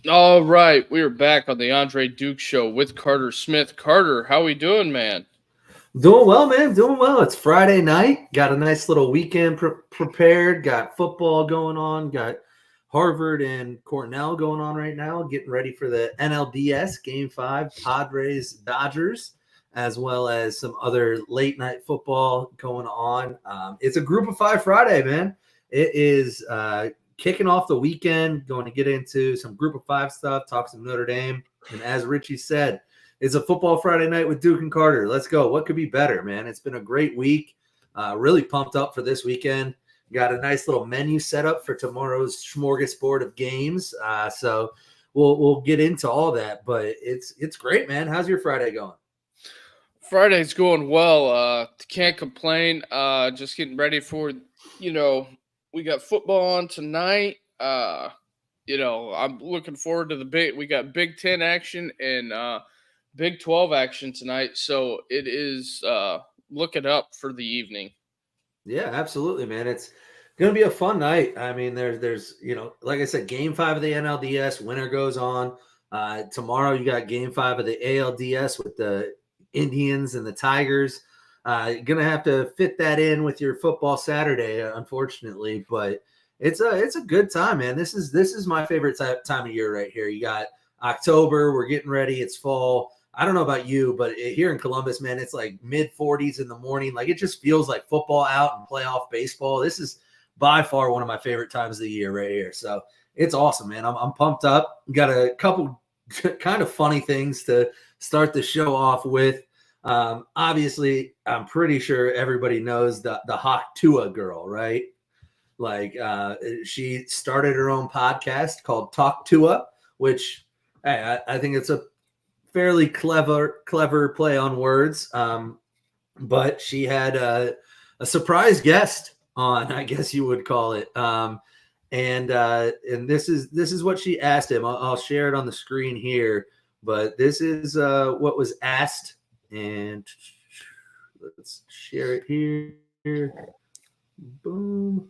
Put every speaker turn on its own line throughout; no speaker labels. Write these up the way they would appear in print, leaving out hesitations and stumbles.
All right, we are back on the Andre Duke Show with Carter Smith. Carter, how we doing, man?
Doing well, man. Doing well. It's Friday night. Got a nice little weekend prepared. Got football going on. Got Harvard and Cornell going on right now. Getting ready for the NLDS Game 5, Padres Dodgers, as well as some other late night football going on. It's a Group of 5 Friday, man. It is kicking off the weekend. Going to get into some Group of 5 stuff, talk some Notre Dame. And as Richie said, it's a football Friday night with Duke and Carter. Let's go. What could be better, man? It's been a great week. Really pumped up for this weekend. Got a nice little menu set up for tomorrow's smorgasbord of games. So we'll get into all that, but it's great, man. How's your Friday going?
Friday's going well. Can't complain. Just getting ready for, we got football on tonight. I'm looking forward to we got Big Ten action and Big 12 action tonight. So it is looking up for the evening.
Yeah, absolutely, man. It's going to be a fun night. I mean, there's like I said, Game 5 of the NLDS, winner goes on. Tomorrow you got Game 5 of the ALDS with the Indians and the Tigers. You're going to have to fit that in with your football Saturday, unfortunately, but it's a good time, man. This is my favorite time of year right here. You got October, we're getting ready. It's fall. I don't know about you, but here in Columbus, man, it's like mid 40s in the morning. Like it just feels like football out and playoff baseball. This is by far one of my favorite times of the year right here. So it's awesome, man. I'm pumped up. Got a couple kind of funny things to start the show off with. Obviously, I'm pretty sure everybody knows the Hawk Tua girl, right? Like she started her own podcast called Talk Tua, which hey, I think it's a fairly clever play on words. But she had a surprise guest on, I guess you would call it. And this is what she asked him. I'll share it on the screen here, but this is what was asked. And let's share it here. Boom.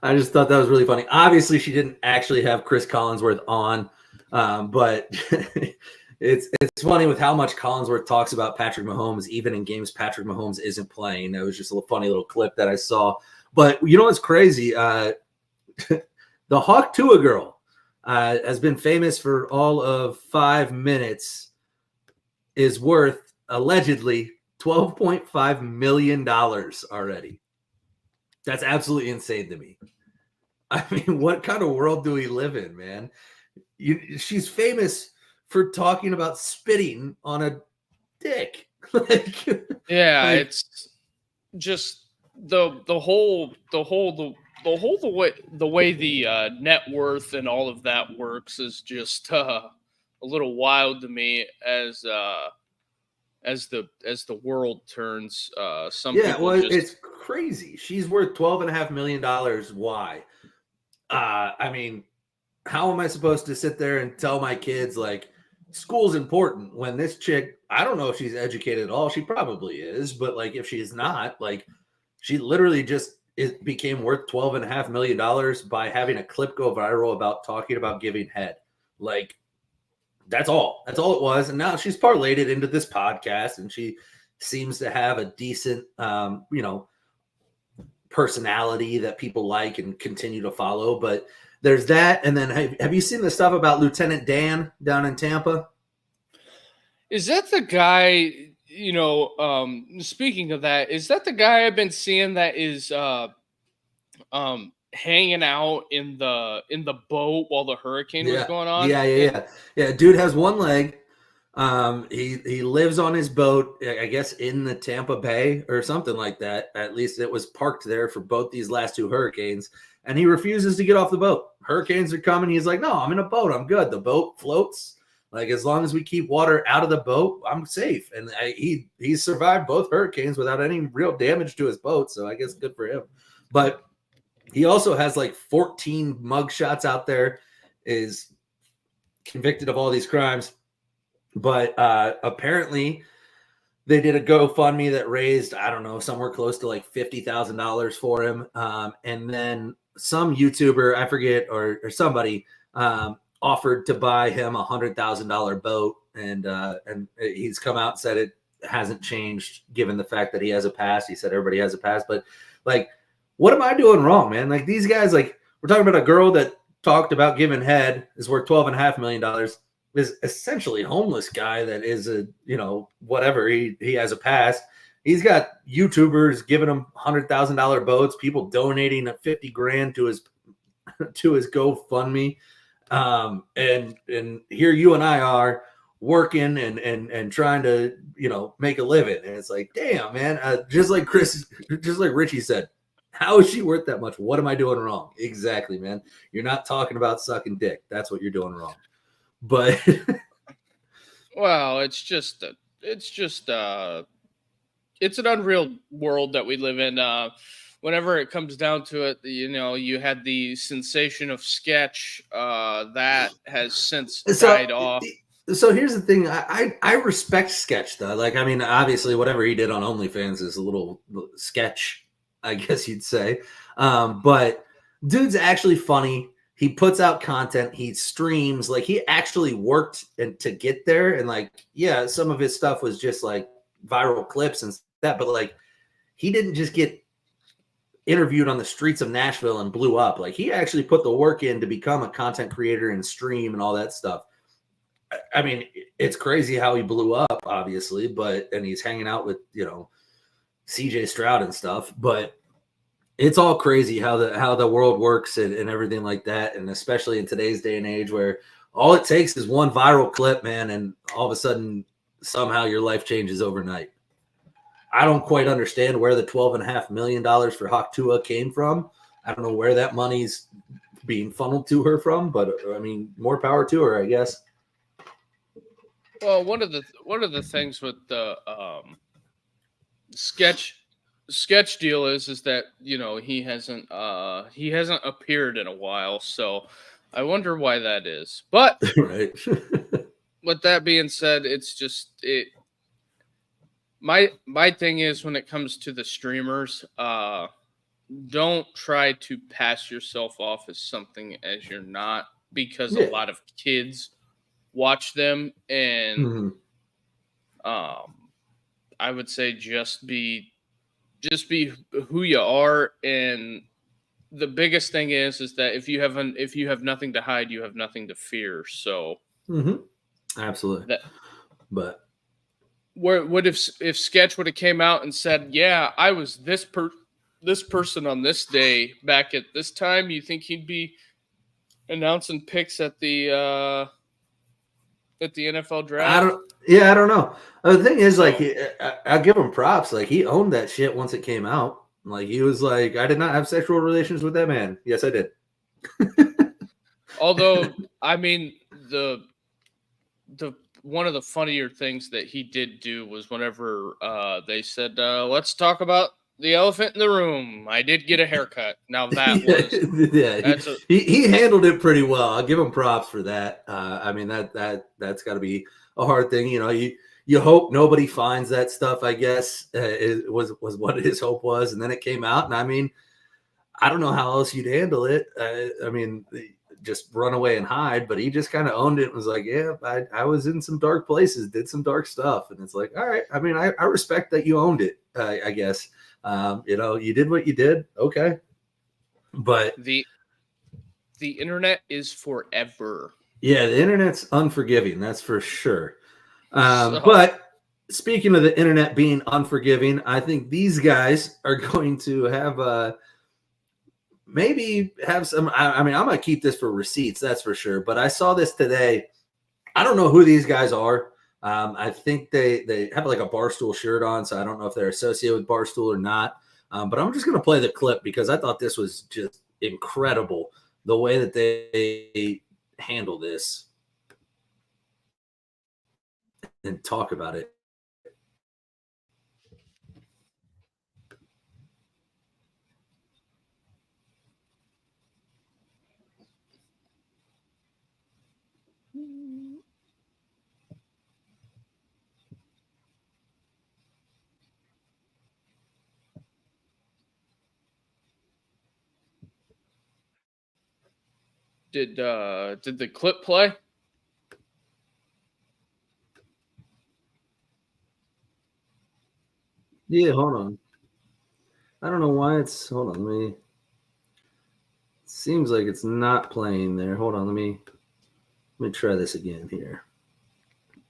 I just thought that was really funny. Obviously, she didn't actually have Chris Collinsworth on, but it's funny with how much Collinsworth talks about Patrick Mahomes, even in games Patrick Mahomes isn't playing. That was just a funny little clip that I saw. But you know what's crazy? The Hawk Tua girl has been famous for all of 5 minutes, is worth allegedly $12.5 million already. That's absolutely insane to me. I mean, what kind of world do we live in, man? She's famous for talking about spitting on a dick.
Yeah, it's just the way the net worth and all of that works is just a little wild to me as the world turns.
It's crazy. She's worth $12.5 million. Why? I mean, how am I supposed to sit there and tell my kids like school's important when this chick, I don't know if she's educated at all. She probably is, but like if she's not, like she literally just became worth $12.5 million by having a clip go viral about talking about giving head. Like that's all it was. And now she's parlayed it into this podcast and she seems to have a decent, personality that people like and continue to follow. But there's that. And then have you seen the stuff about Lieutenant Dan down in Tampa?
Is that the guy, speaking of that, is that the guy I've been seeing that is hanging out in the boat while the hurricane was going on?
Yeah. Dude has one leg. He lives on his boat, I guess in the Tampa Bay or something like that. At least it was parked there for both these last 2 hurricanes, and he refuses to get off the boat. Hurricanes are coming. He's like, no, I'm in a boat. I'm good. The boat floats. Like as long as we keep water out of the boat, I'm safe. And he survived both hurricanes without any real damage to his boat. So I guess good for him. But he also has like 14 mugshots out there, is convicted of all these crimes. But apparently they did a GoFundMe that raised, I don't know, somewhere close to like $50,000 for him. And then some YouTuber, I forget, or somebody offered to buy him $100,000 boat. And he's come out and said it hasn't changed given the fact that he has a pass. He said everybody has a pass. But like, what am I doing wrong, man? Like these guys, like we're talking about a girl that talked about giving head is worth $12.5 million. This essentially homeless guy that is a, whatever, he has a past. He's got YouTubers giving him $100,000 boats, people donating $50,000 to his GoFundMe. And here you and I are working and trying to, make a living. And it's like, damn, man, just like Richie said, how is she worth that much? What am I doing wrong? Exactly, man. You're not talking about sucking dick. That's what you're doing wrong. But
well, it's an unreal world that we live in. Whenever it comes down to it, you had the sensation of sketch that has since died off.
So here's the thing. I respect sketch though. Like, I mean, obviously whatever he did on OnlyFans is a little sketch, I guess you'd say. But dude's actually funny. He puts out content. He streams. Like he actually worked to get there. And like, yeah, some of his stuff was just like viral clips and that. But like, he didn't just get interviewed on the streets of Nashville and blew up. Like he actually put the work in to become a content creator and stream and all that stuff. I mean, it's crazy how he blew up, obviously, and he's hanging out with, CJ Stroud and stuff. But it's all crazy how the world works and everything like that. And especially in today's day and age where all it takes is one viral clip, man. And all of a sudden, somehow your life changes overnight. I don't quite understand where the $12.5 million for Hawk Tua came from. I don't know where that money's being funneled to her from, but I mean, more power to her, I guess.
Well, one of the things with the sketch deal is that he hasn't appeared in a while, so I wonder why that is. But
right.
With that being said, it's just my thing is when it comes to the streamers, don't try to pass yourself off as something as you're not, because a lot of kids watch them, and I would say just be who you are. And the biggest thing is that if you have nothing to hide, you have nothing to fear. So
absolutely. But
what if Sketch would have came out and said, yeah, I was this person on this day back at this time, you think he'd be announcing picks at the NFL draft?
I don't know. The thing is, like, I give him props. Like, he owned that shit once it came out. Like, he was like, I did not have sexual relations with that man. Yes, I did.
Although, I mean, the one of the funnier things that he did do was whenever they said, let's talk about the elephant in the room. I did get a haircut. Now that
he handled it pretty well. I'll give him props for that. I mean, that's got to be a hard thing. You hope nobody finds that stuff, I guess, was what his hope was. And then it came out. And I mean, I don't know how else you'd handle it. I mean, just run away and hide, but he just kind of owned it and was like, yeah, I was in some dark places, did some dark stuff. And it's like, all right. I mean, I respect that you owned it, I guess. You did what you did. Okay. But
the internet is forever.
Yeah, the internet's unforgiving. That's for sure. But speaking of the internet being unforgiving, I think these guys are going to have maybe have some. I mean, I'm going to keep this for receipts. That's for sure. But I saw this today. I don't know who these guys are. I think they have like a Barstool shirt on, so I don't know if they're associated with Barstool or not. But I'm just going to play the clip because I thought this was just incredible, the way that they handle this and talk about it.
Did the clip play?
Yeah, hold on. I don't know why it's. Hold on, let me. Seems like it's not playing there. Hold on, let me try this again here.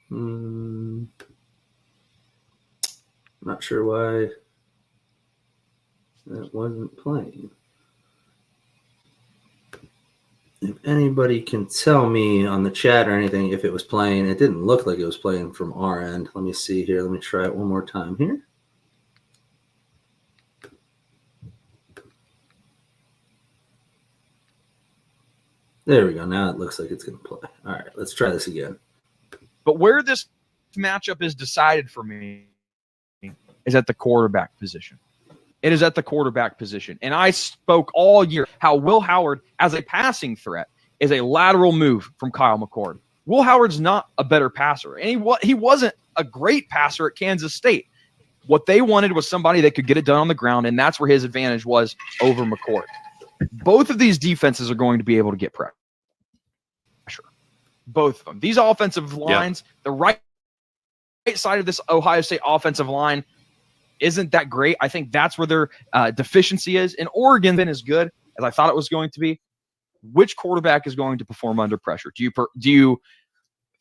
Not sure why that wasn't playing. If anybody can tell me on the chat or anything if it was playing, it didn't look like it was playing from our end. Let me see here. Let me try it one more time here. There we go. Now it looks like it's going to play. All right, let's try this again.
But where this matchup is decided for me is at the quarterback position. It is at the quarterback position. And I spoke all year how Will Howard, as a passing threat, is a lateral move from Kyle McCord. Will Howard's not a better passer. And he wasn't a great passer at Kansas State. What they wanted was somebody that could get it done on the ground, and that's where his advantage was over McCord. Both of these defenses are going to be able to get pressure. Both of them. These offensive lines, the right side of this Ohio State offensive line isn't that great. I think that's where their deficiency is. And Oregon been as good as I thought it was going to be. Which quarterback is going to perform under pressure? Do you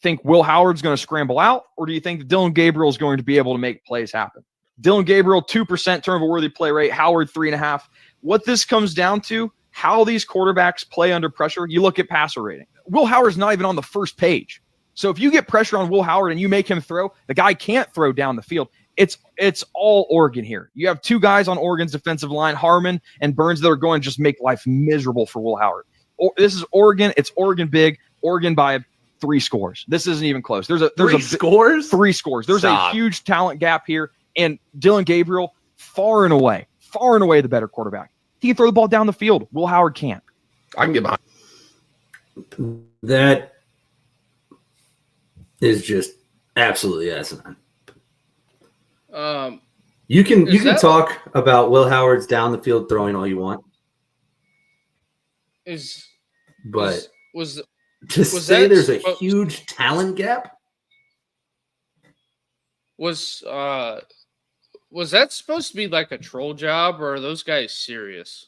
think Will Howard's going to scramble out, or do you think that Dylan Gabriel is going to be able to make plays happen? Dylan Gabriel, 2% turnover-worthy play rate. Howard, 3.5%. What this comes down to, how these quarterbacks play under pressure, you look at passer rating. Will Howard's not even on the first page. So if you get pressure on Will Howard and you make him throw, the guy can't throw down the field. It's all Oregon here. You have two guys on Oregon's defensive line, Harmon and Burns, that are going to just make life miserable for Will Howard. This is Oregon. It's Oregon big. Oregon by 3 scores. This isn't even close. There's 3 scores. 3 scores. There's a huge talent gap here, and Dylan Gabriel, far and away the better quarterback. He can throw the ball down the field. Will Howard can't.
I can get behind.
That is just absolutely asinine. You can talk about Will Howard's down the field throwing all you want.
Was
say there's a huge talent gap?
Was that supposed to be like a troll job, or are those guys serious?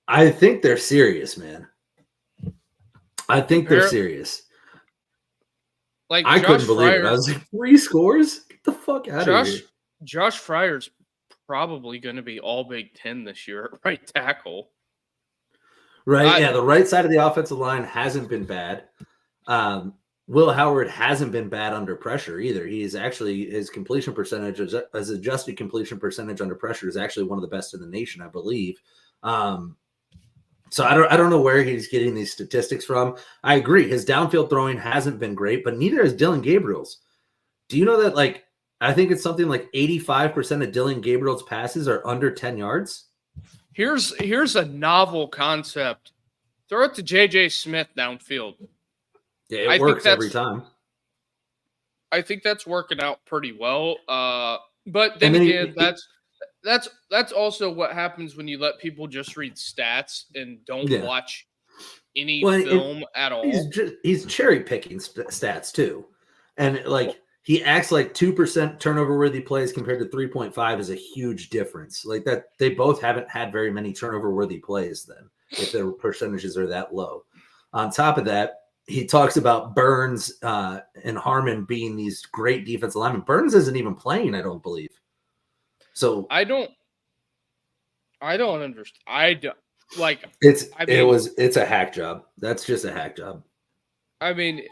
I think they're serious, man. I think they're serious.
Like
I couldn't believe it. I was like, 3 scores? Get the fuck out of here.
Josh Fryer's probably going to be all Big Ten this year at right tackle.
Right, yeah, the right side of the offensive line hasn't been bad. Will Howard hasn't been bad under pressure either. He's actually, his completion percentage, his adjusted completion percentage under pressure is actually one of the best in the nation, I believe. So I don't know where he's getting these statistics from. I agree. His downfield throwing hasn't been great, but neither is Dylan Gabriel's. Do you know that, like, I think it's something like 85% of Dylan Gabriel's passes are under 10 yards?
Here's a novel concept. Throw it to J.J. Smith downfield.
Yeah, it works every time.
I think that's working out pretty well. But then again, that's also what happens when you let people just read stats and don't watch any film at all.
He's cherry picking stats too, and like he acts like 2% turnover worthy plays compared to 3.5 is a huge difference. Like that, they both haven't had very many turnover worthy plays. Then, if their percentages are that low, on top of that, he talks about Burns and Harmon being these great defensive linemen. Burns isn't even playing, I don't believe. So
I don't understand.
It's a hack job. That's just a hack job.
I mean,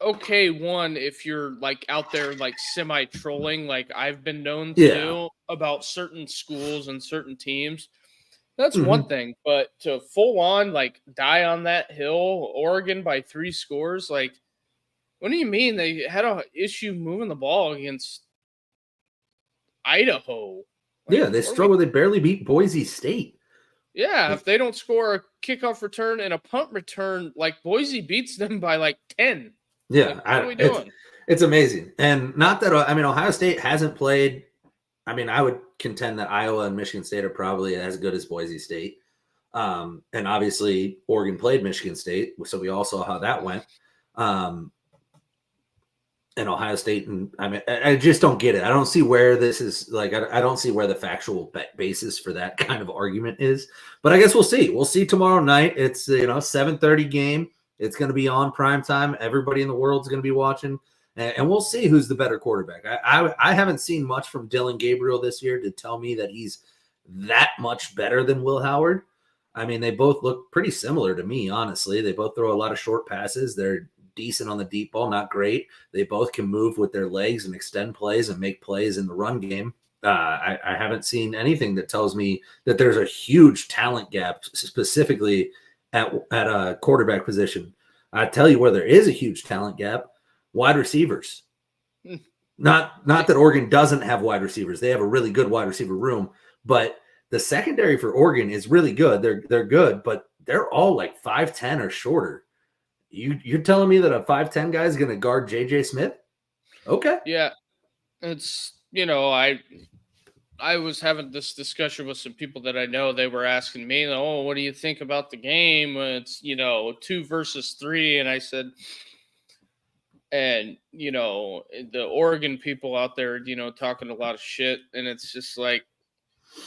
okay, one, if you're like out there like semi trolling, like I've been known to do about certain schools and certain teams, that's one thing. But to full on like die on that hill, Oregon by 3 scores, like, what do you mean they had an issue moving the ball against Idaho? Like,
they struggle. They barely beat Boise State.
Yeah, if they don't score a kickoff return and a punt return, like Boise beats them by like 10.
Yeah,
like, what are we doing?
It's amazing. And not that, I mean, Ohio State hasn't played. I mean, I would contend that Iowa and Michigan State are probably as good as Boise State. And obviously Oregon played Michigan State, so we all saw how that went. And Ohio State, and I mean, I just don't get it. I don't see where this is like. I don't see where the factual basis for that kind of argument is. But I guess we'll see. We'll see tomorrow night. It's 7:30 game. It's going to be on prime time. Everybody in the world's going to be watching, and we'll see who's the better quarterback. I haven't seen much from Dylan Gabriel this year to tell me that he's that much better than Will Howard. I mean, they both look pretty similar to me, honestly. They both throw a lot of short passes. They're decent on the deep ball, not great. They both can move with their legs and extend plays and make plays in the run game. I haven't seen anything that tells me that there's a huge talent gap specifically at a quarterback position. I tell you where there is a huge talent gap: wide receivers. Not that Oregon doesn't have wide receivers. They have a really good wide receiver room, but the secondary for Oregon is really good. They're good, but they're all like 5'10" or shorter. You're telling me that a 5'10" guy is going to guard JJ Smith? Okay.
Yeah. It's, I was having this discussion with some people that I know. They were asking me, oh, what do you think about the game? It's, 2 versus 3. And I said, and, the Oregon people out there, talking a lot of shit. And it's just like,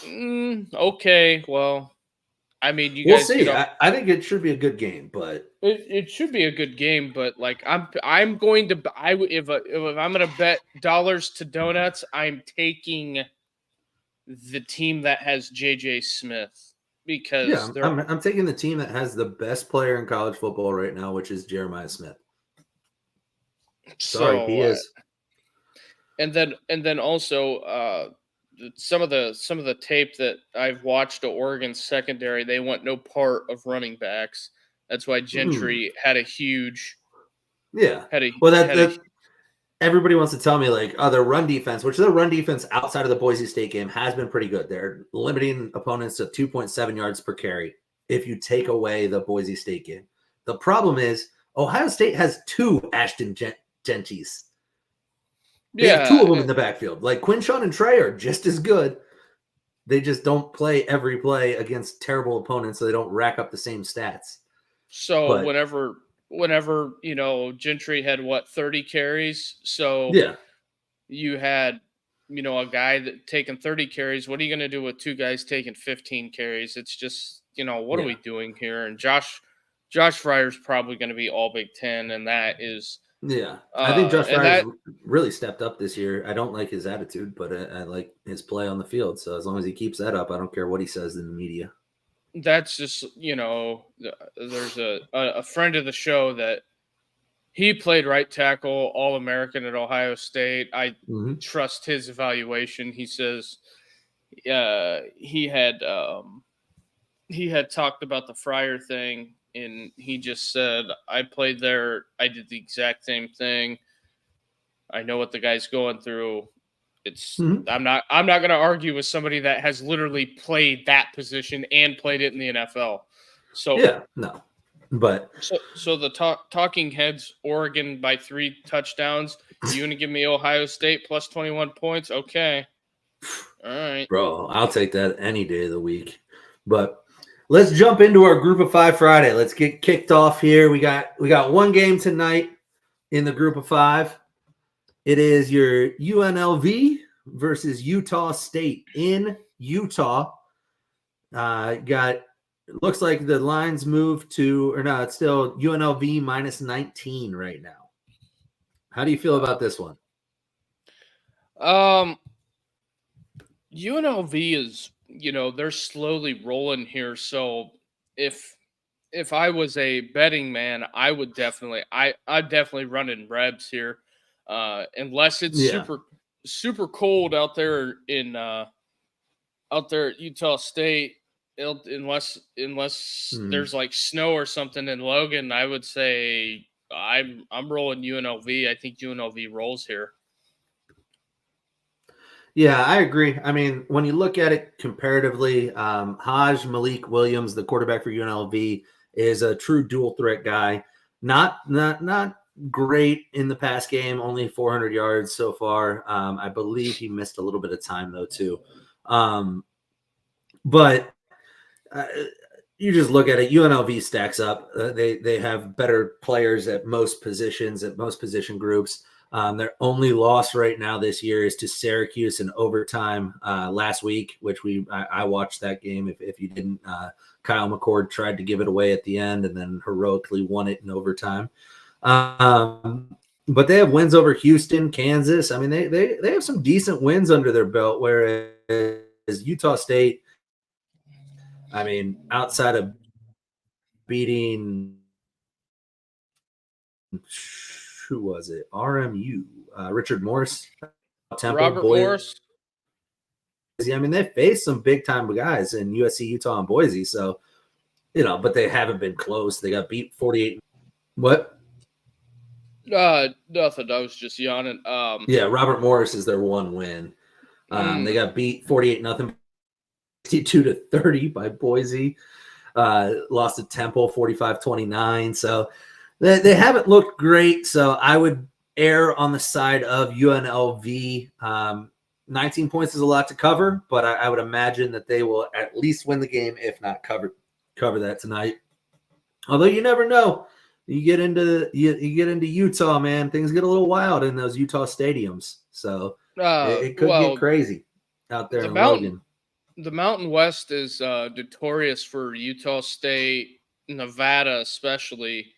okay, well, I mean,
we'll see. I think it should be a good game, but
it should be a good game. But like, I'm going to if I'm going to bet dollars to donuts, I'm taking the team that has JJ Smith because
I'm taking the team that has the best player in college football right now, which is Jeremiah Smith. Sorry, he is.
And then also some of the tape that I've watched of Oregon secondary, they want no part of running backs. That's why Gentry had a huge
everybody wants to tell me like their run defense, which their run defense outside of the Boise State game has been pretty good. They're limiting opponents to 2.7 yards per carry if you take away the Boise State game. The problem is Ohio State has 2 Ashton Genties. They have 2 of them in the backfield. Like Quinshawn and Trey are just as good. They just don't play every play against terrible opponents, so they don't rack up the same stats.
So whenever Gentry had 30 carries, so you had a guy that taking 30 carries. What are you going to do with 2 guys taking 15 carries? It's just what are we doing here? And Josh Fryer's probably going to be all Big Ten, and that is.
Yeah, I think Josh Fryer's really stepped up this year. I don't like his attitude, but I like his play on the field. So as long as he keeps that up, I don't care what he says in the media.
That's just, there's a friend of the show that he played right tackle, All-American at Ohio State. I trust his evaluation. He says he had talked about the Fryer thing. And he just said, I played there. I did the exact same thing. I know what the guy's going through. It's I'm not going to argue with somebody that has literally played that position and played it in the NFL. So
but
so the talking heads, Oregon by 3 touchdowns. You going to give me Ohio State plus 21 points? Okay, all right,
bro. I'll take that any day of the week. But let's jump into our Group of 5 Friday. Let's get kicked off here. We got one game tonight in the Group of 5. It is your UNLV versus Utah State in Utah. Looks like the lines moved to, or no, it's still UNLV minus 19 right now. How do you feel about this one?
UNLV is, they're slowly rolling here. So if I was a betting man, I would definitely, I'd definitely run in Rebs here. Unless it's super cold out there at Utah State, unless there's like snow or something in Logan, I would say I'm rolling UNLV. I think UNLV rolls here.
Yeah, I agree. I mean, when you look at it comparatively, Malik Williams, the quarterback for UNLV, is a true dual threat guy. Not great in the pass game, only 400 yards so far. I believe he missed a little bit of time though too. But you just look at it. UNLV stacks up. They have better players at most positions, at most position groups. Their only loss right now this year is to Syracuse in overtime last week, which I watched that game. If you didn't, Kyle McCord tried to give it away at the end and then heroically won it in overtime. But they have wins over Houston, Kansas. I mean, they have some decent wins under their belt, whereas Utah State, I mean, outside of beating, who was it? RMU, Richard Morris, Temple,
Robert Morris.
I mean, they faced some big time guys in USC, Utah, and Boise. So, but they haven't been close. They got beat 48. What?
Nothing. I was just yawning.
Yeah, Robert Morris is their one win. They got beat 48-0, 62-30 by Boise. Lost to Temple 45-29. So they haven't looked great. So I would err on the side of UNLV. 19 points is a lot to cover, but I would imagine that they will at least win the game, if not cover that tonight. Although you never know. You get into Utah, man. Things get a little wild in those Utah stadiums. So it could get crazy out there in Logan.
The Mountain West is notorious for Utah State, Nevada especially.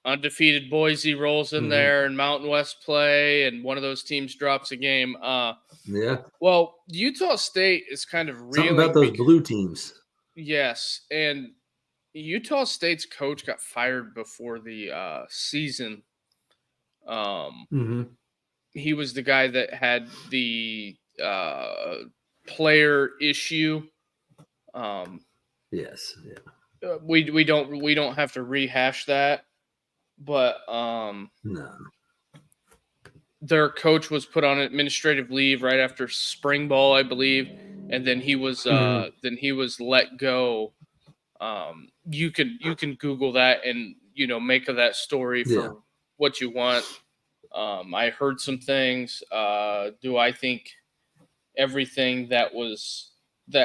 Undefeated Boise rolls in there and Mountain West play, and one of those teams drops a game.
Yeah.
Well, Utah State is kind of
something about those blue teams.
Yes, and Utah State's coach got fired before the season. He was the guy that had the player issue.
Yes. Yeah.
We don't have to rehash that, but
no.
Their coach was put on administrative leave right after spring ball, I believe, and then he was let go. You can Google that and make of that story for what you want. I heard some things. Do I think everything that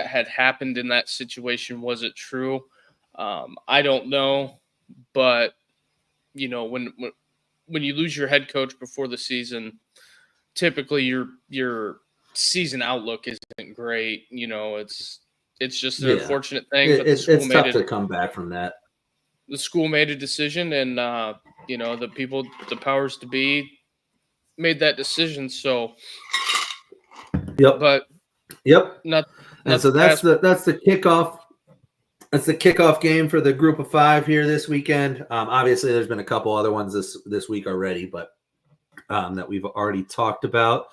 had happened in that situation, was it true? I don't know, but when you lose your head coach before the season, typically your season outlook isn't great. It's just an unfortunate thing. But
it's tough to come back from that.
The school made a decision, and the powers to be made that decision. So,
Yep. And so that's the kickoff. That's the kickoff game for the group of 5 here this weekend. Obviously, there's been a couple other ones this week already, but that we've already talked about.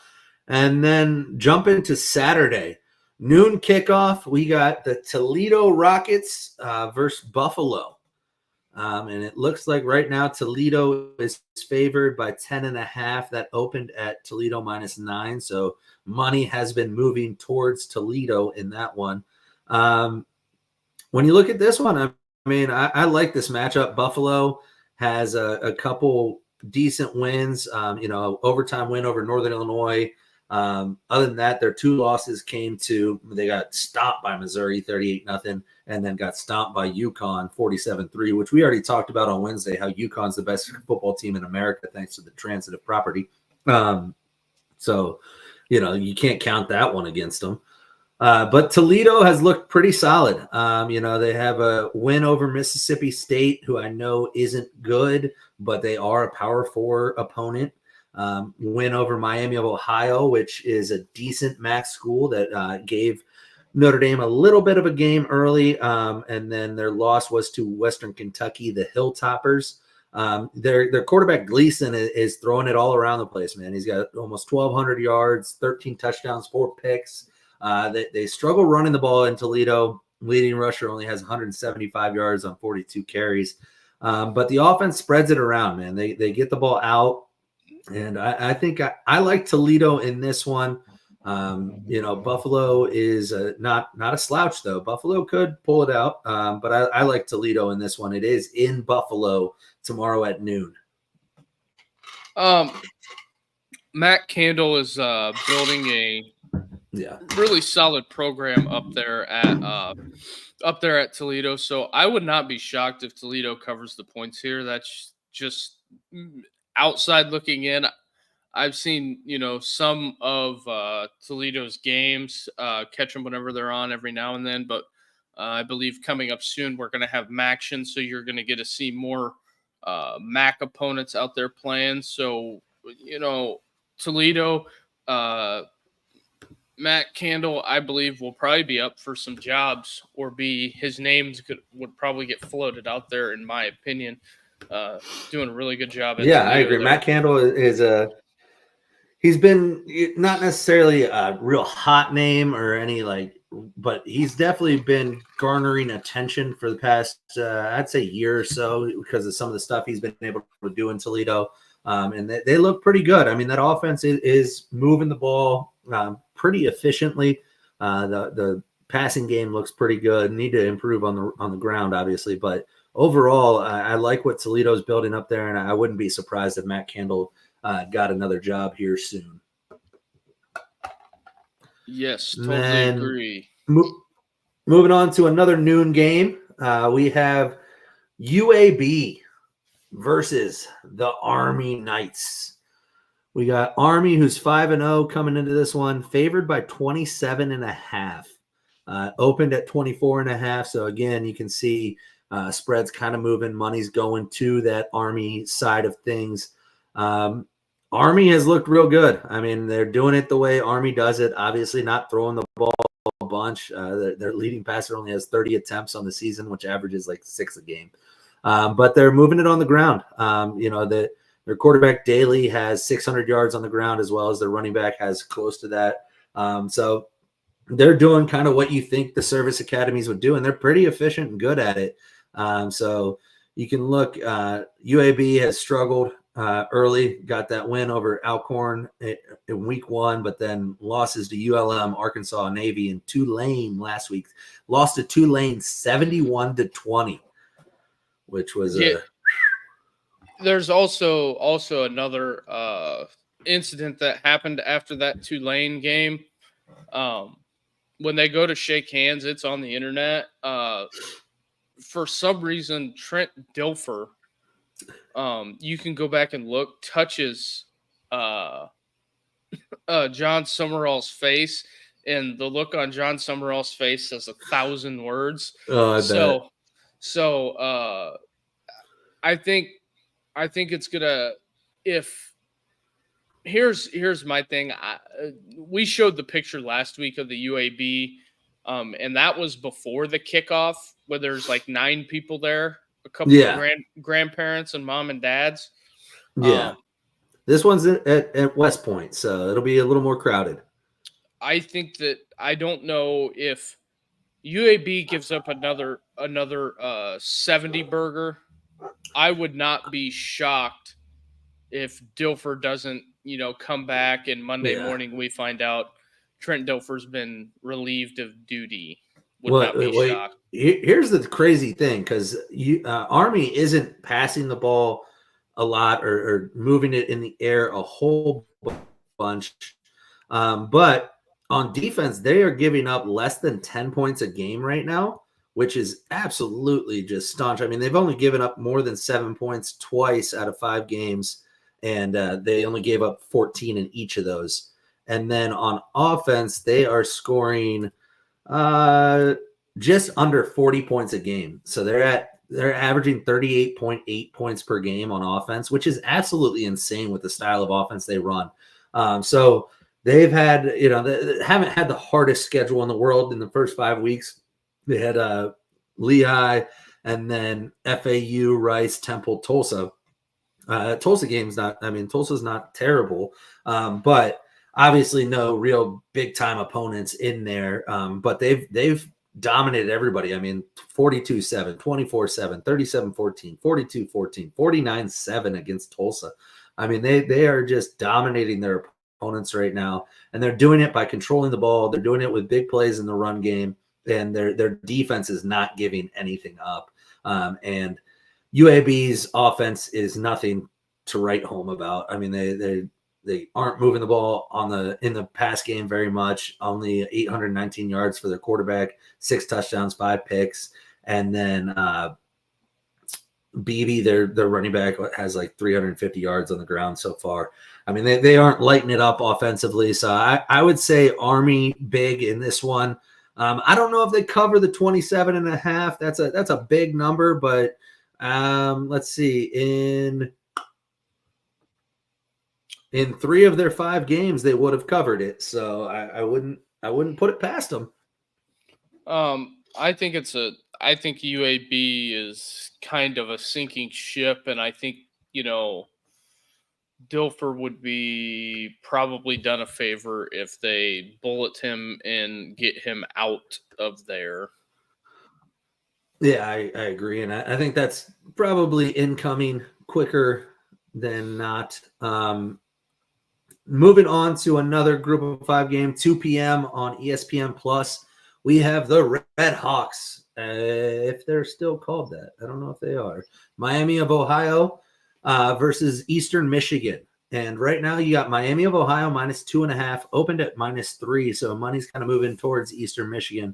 And then jump into Saturday. Noon kickoff, we got the Toledo Rockets versus Buffalo. And it looks like right now Toledo is favored by 10.5. That opened at Toledo -9. So money has been moving towards Toledo in that one. When you look at this one, I mean, I like this matchup. Buffalo has a couple decent wins, overtime win over Northern Illinois. Other than that, their 2 losses they got stomped by Missouri 38-0, and then got stomped by UConn 47-3, which we already talked about on Wednesday, how UConn's the best football team in America thanks to the transitive property. So, you can't count that one against them. But Toledo has looked pretty solid. They have a win over Mississippi State, who I know isn't good, but they are a Power 4 opponent. Win over Miami of Ohio, which is a decent MAC school that gave Notre Dame a little bit of a game early. And then their loss was to Western Kentucky, the Hilltoppers. Their quarterback Gleason is throwing it all around the place, man. He's got almost 1,200 yards, 13 touchdowns, 4 picks. They struggle running the ball in Toledo. Leading rusher only has 175 yards on 42 carries. But the offense spreads it around, man. They get the ball out. And I think I like Toledo in this one. Buffalo is not a slouch, though. Buffalo could pull it out. But I like Toledo in this one. It is in Buffalo tomorrow at noon.
Matt Candle is building really solid program up there at Toledo. So I would not be shocked if Toledo covers the points here. That's just outside looking in. I've seen, some of Toledo's games, catch them whenever they're on every now and then. But I believe coming up soon, we're going to have MACtion, so you're going to get to see more MAC opponents out there playing. So, Toledo, Matt Candle, I believe, will probably be up for some jobs, or his names would probably get floated out there, in my opinion. Doing a really good job.
Yeah, I agree. There. Matt Candle is he's been not necessarily a real hot name or any but he's definitely been garnering attention for the past, I'd say, year or so because of some of the stuff he's been able to do in Toledo. And they look pretty good. I mean, that offense is moving the ball pretty efficiently. The passing game looks pretty good. Need to improve on the ground, obviously, but overall, I like what Toledo's building up there, and I wouldn't be surprised if Matt Candle got another job here soon.
Yes, totally agree.
Moving on to another noon game, we have UAB versus the Army Knights. We got Army, who's 5-0 coming into this one, favored by 27.5. Opened at 24.5. So again, you can see spreads kind of moving. Money's going to that Army side of things. Army has looked real good. I mean, they're doing it the way Army does it. Obviously, not throwing the ball a bunch. Their leading passer only has 30 attempts on the season, which averages like 6 a game. But they're moving it on the ground. Their quarterback Daly has 600 yards on the ground, as well as their running back has close to that. So they're doing kind of what you think the service academies would do, and they're pretty efficient and good at it. So you can look. UAB has struggled early, got that win over Alcorn in week 1, but then losses to ULM, Arkansas, Navy, and Tulane last week. Lost to Tulane 71-20, which was
There's also another incident that happened after that Tulane game. When they go to shake hands, it's on the internet. For some reason, Trent Dilfer, you can go back and look, touches John Summerall's face, and the look on John Summerall's face says 1,000 words.
Oh,
I think it's gonna. Here's my thing. We showed the picture last week of the UAB, and that was before the kickoff, where there's like 9 people there, a couple of grandparents and mom and dads.
Yeah, this one's at West Point, so it'll be a little more crowded.
I think that I don't know if UAB gives up another 70 burger. I would not be shocked if Dilfer doesn't, come back and Monday morning we find out Trent Dilfer's been relieved of duty. Not be shocked.
Here's the crazy thing, because Army isn't passing the ball a lot or moving it in the air a whole bunch. But on defense, they are giving up less than 10 points a game right now, which is absolutely just staunch. I mean, they've only given up more than 7 points twice out of 5 games, and they only gave up 14 in each of those. And then on offense, they are scoring just under 40 points a game. So they're averaging 38.8 points per game on offense, which is absolutely insane with the style of offense they run. So they've had, they haven't had the hardest schedule in the world in the first 5 weeks. They had Lehigh and then FAU, Rice, Temple, Tulsa. Tulsa Tulsa's not terrible, but obviously no real big time opponents in there. But they've dominated everybody. I mean, 42-7, 24-7, 37-14, 42-14, 49-7 against Tulsa. I mean, they are just dominating their opponents right now, and they're doing it by controlling the ball. They're doing it with big plays in the run game, and their defense is not giving anything up. And UAB's offense is nothing to write home about. I mean, They aren't moving the ball in the pass game very much. Only 819 yards for their quarterback, 6 touchdowns, 5 picks, and then Beebe, their running back, has like 350 yards on the ground so far. I mean, they aren't lighting it up offensively. So I would say Army big in this one. I don't know if they cover the 27.5. That's a big number, but let's see. In 3 of their 5 games, they would have covered it. So I wouldn't put it past them.
I think UAB is kind of a sinking ship, and I think, Dilfer would be probably done a favor if they bullet him and get him out of there.
Yeah, I agree. And I think that's probably incoming quicker than not. Moving on to another group of 5 game, 2 p.m. on ESPN Plus. We have the Red Hawks, if they're still called that. I don't know if they are. Miami of Ohio versus Eastern Michigan. And right now you got Miami of Ohio -2.5, opened at -3. So money's kind of moving towards Eastern Michigan.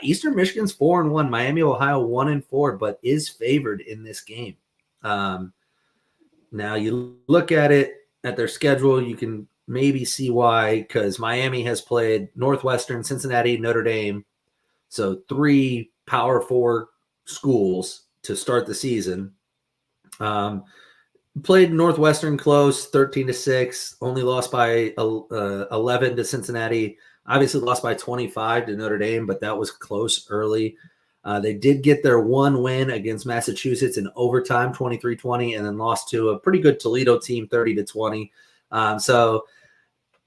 Eastern Michigan's 4-1, Miami of Ohio 1-4, but is favored in this game. Now you look at their schedule, you can maybe see why, because Miami has played Northwestern, Cincinnati, Notre Dame. So 3 Power 4 schools to start the season. Played Northwestern close, 13-6, only lost by 11 to Cincinnati. Obviously lost by 25 to Notre Dame, but that was close early. They did get their 1 win against Massachusetts in overtime, 23-20, and then lost to a pretty good Toledo team, 30-20. So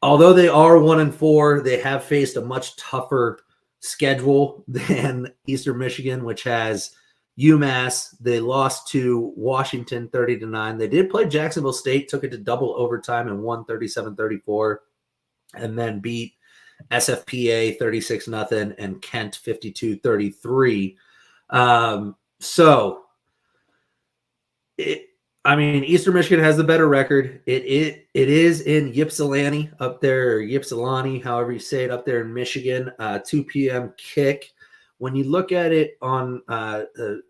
although they are 1-4, they have faced a much tougher schedule than Eastern Michigan, which has UMass. They lost to Washington 30-9. They did play Jacksonville State, took it to double overtime and won 37-34, and then beat SFPA 36-0 and Kent 52-33. Eastern Michigan has the better record. It is in Ypsilanti up there, or Ypsilanti, however you say it, up there in Michigan. 2 p.m. kick. When you look at it on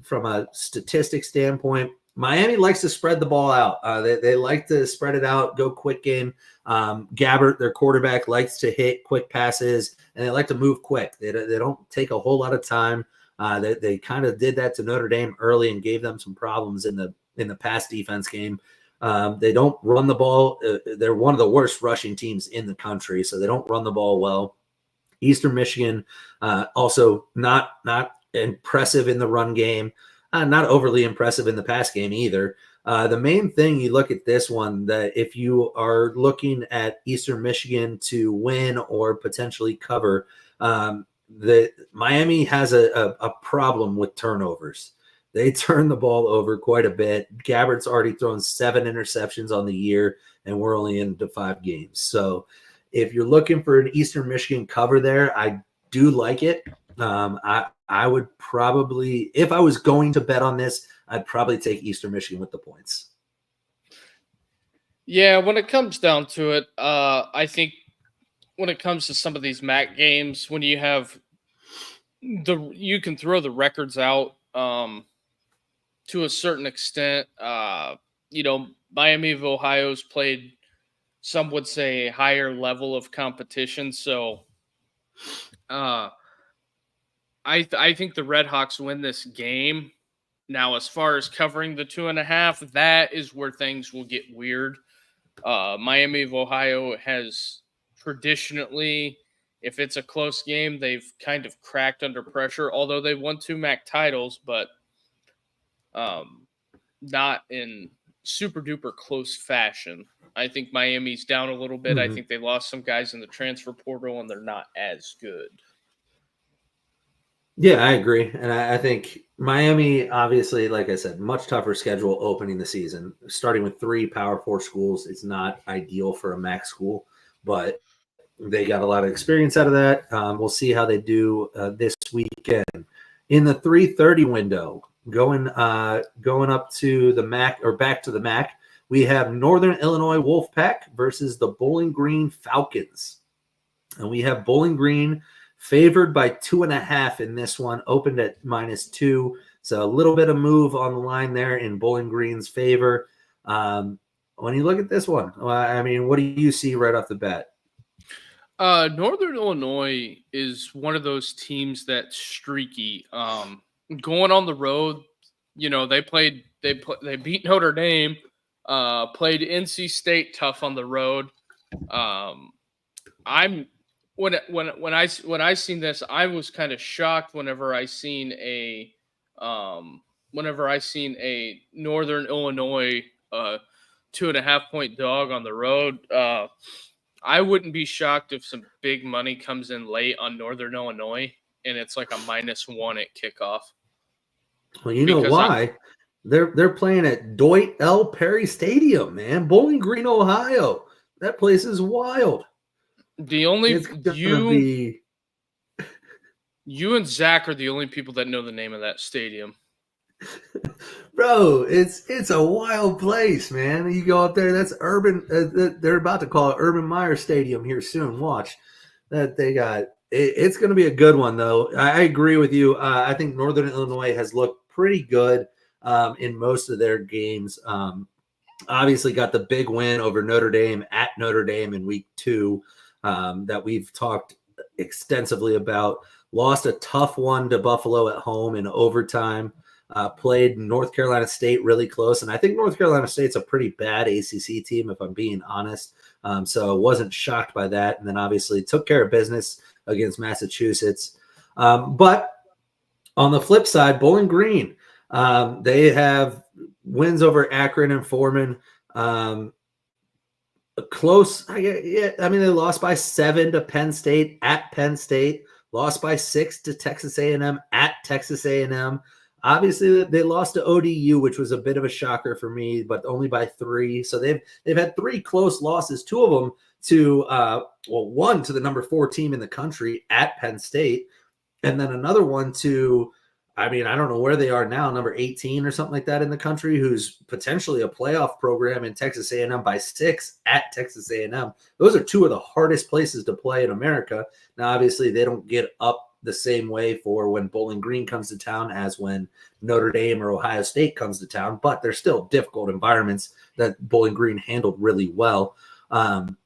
from a statistic standpoint, Miami likes to spread the ball out. They like to spread it out, go quick game. Gabbert, their quarterback, likes to hit quick passes, and they like to move quick. They don't take a whole lot of time. They kind of did that to Notre Dame early and gave them some problems in the pass defense game. They don't run the ball. They're one of the worst rushing teams in the country, so they don't run the ball well. Eastern Michigan also not impressive in the run game. Not overly impressive in the pass game either. The main thing you look at this one, that if you are looking at Eastern Michigan to win or potentially cover, the Miami has a problem with turnovers. They turn the ball over quite a bit. Gabbert's already thrown 7 interceptions on the year, and we're only into 5 games. So if you're looking for an Eastern Michigan cover there, I do like it. I would probably, if I was going to bet on this, I'd probably take Eastern Michigan with the points.
Yeah, when it comes down to it, I think when it comes to some of these MAC games, when you have you can throw the records out to a certain extent. Miami of Ohio's played, some would say, a higher level of competition. So I think the Red Hawks win this game. Now, as far as covering the 2.5, that is where things will get weird. Miami of Ohio has traditionally, if it's a close game, they've kind of cracked under pressure, although they won 2 MAC titles, but not in super duper close fashion. I think Miami's down a little bit. I think they lost some guys in the transfer portal, and they're not as good.
Yeah, I agree. And I think Miami, obviously, like I said, much tougher schedule opening the season. Starting with 3 Power 4 schools, it's not ideal for a MAC school, but they got a lot of experience out of that. We'll see how they do this weekend. In the 3:30 window, going up to the MAC, or back to the MAC, we have Northern Illinois Wolfpack versus the Bowling Green Falcons. And we have Bowling Green favored by 2.5 in this one, opened at -2. So a little bit of move on the line there in Bowling Green's favor. When you look at this one, I mean, what do you see right off the bat?
Northern Illinois is one of those teams that's streaky. Going on the road, they beat Notre Dame, played NC State tough on the road. When I seen this, I was kind of shocked whenever I seen a Northern Illinois 2.5-point dog on the road. I wouldn't be shocked if some big money comes in late on Northern Illinois and it's like a -1 at kickoff.
Well, you know why? They're playing at Dwight L. Perry Stadium, man. Bowling Green, Ohio. That place is wild.
You and Zach are the only people that know the name of that stadium.
Bro, it's a wild place, man. You go up there, that's urban. They're about to call it Urban Meyer Stadium here soon. Watch that they got. It's going to be a good one, though. I agree with you. I think Northern Illinois has looked pretty good in most of their games. Obviously, got the big win over Notre Dame at Notre Dame in week 2 that we've talked extensively about. Lost a tough one to Buffalo at home in overtime. Played North Carolina State really close. And I think North Carolina State's a pretty bad ACC team, if I'm being honest. So I wasn't shocked by that. And then obviously took care of business against Massachusetts. But on the flip side, Bowling Green, they have wins over Akron and Foreman. Close. I mean, they lost by 7 to Penn State at Penn State. Lost by 6 to Texas A&M at Texas A&M. Obviously, they lost to ODU, which was a bit of a shocker for me, but only by 3. So they've had 3 close losses, 2 of them to one to the number 4 team in the country at Penn State, and then another one to, I mean, I don't know where they are now, number 18 or something like that in the country, who's potentially a playoff program in Texas A&M by 6 at Texas A&M. Those are 2 of the hardest places to play in America. Now, obviously, they don't get up the same way for when Bowling Green comes to town as when Notre Dame or Ohio State comes to town, but they're still difficult environments that Bowling Green handled really well. And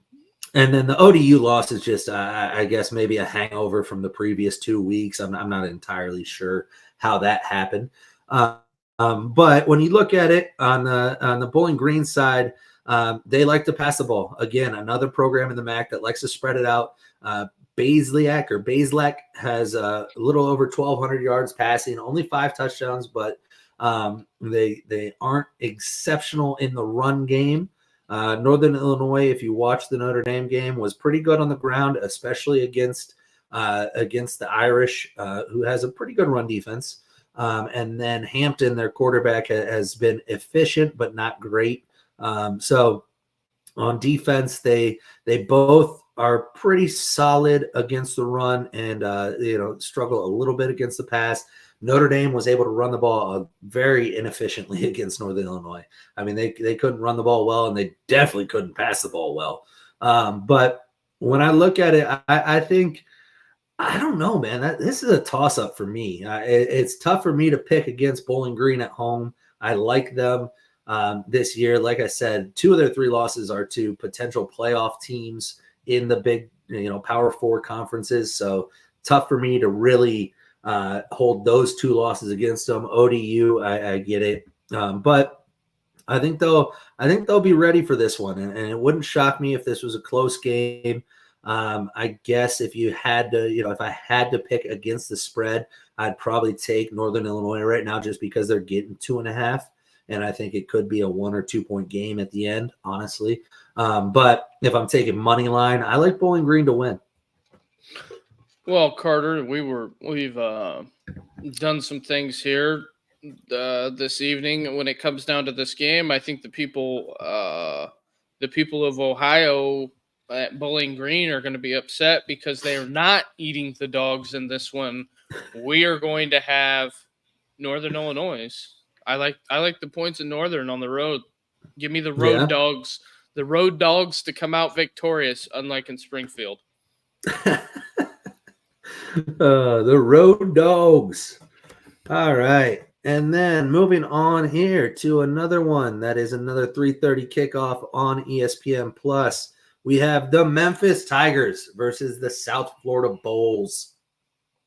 then the ODU loss is just, I guess, maybe a hangover from the previous 2 weeks. I'm not entirely sure how that happened. But when you look at it on the Bowling Green side, they like to pass the ball. Again, another program in the MAC that likes to spread it out. Bazelak has a little over 1,200 yards passing, only 5 touchdowns, but they aren't exceptional in the run game. Northern Illinois, if you watch the Notre Dame game, was pretty good on the ground, especially against the Irish, who has a pretty good run defense. And then Hampton, their quarterback, has been efficient but not great. So on defense, they both are pretty solid against the run and struggle a little bit against the pass. Notre Dame was able to run the ball very inefficiently against Northern Illinois. I mean, they couldn't run the ball well, and they definitely couldn't pass the ball well. But when I look at it, I think, I don't know, man. This is a toss-up for me. It's tough for me to pick against Bowling Green at home. I like them this year. Like I said, 2 of their 3 losses are to potential playoff teams in the big, Power 4 conferences. So tough for me to really hold those 2 losses against them. ODU, I get it, but I think they'll be ready for this one, and it wouldn't shock me if this was a close game. I guess if you had to, if I had to pick against the spread, I'd probably take Northern Illinois right now just because they're getting 2.5. And I think it could be a 1 or 2 point game at the end, honestly. But if I'm taking money line, I like Bowling Green to win.
Well, Carter, we've done some things here this evening. When it comes down to this game, I think the people of Ohio at Bowling Green are going to be upset because they are not eating the dogs in this one. We are going to have Northern Illinois. I like the points in Northern on the road. Give me the road
Yeah.
dogs. The road dogs to come out victorious, unlike in Springfield.
The road dogs. All right. And then moving on here to another one that is another 3:30 kickoff on ESPN Plus. We have the Memphis Tigers versus the South Florida Bulls.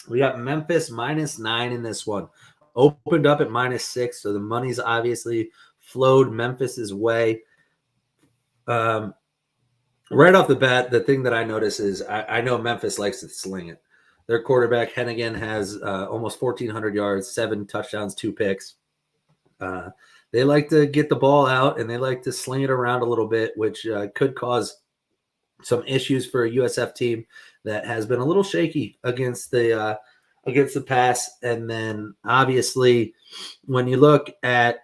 We got Memphis -9 in this one. Opened up at -6, so the money's obviously flowed Memphis's way. Right off the bat, the thing that I notice is I know Memphis likes to sling it. Their quarterback, Hennigan, has almost 1,400 yards, 7 touchdowns, 2 picks. They like to get the ball out, and they like to sling it around a little bit, which could cause some issues for a USF team that has been a little shaky against the pass. And then, obviously, when you look at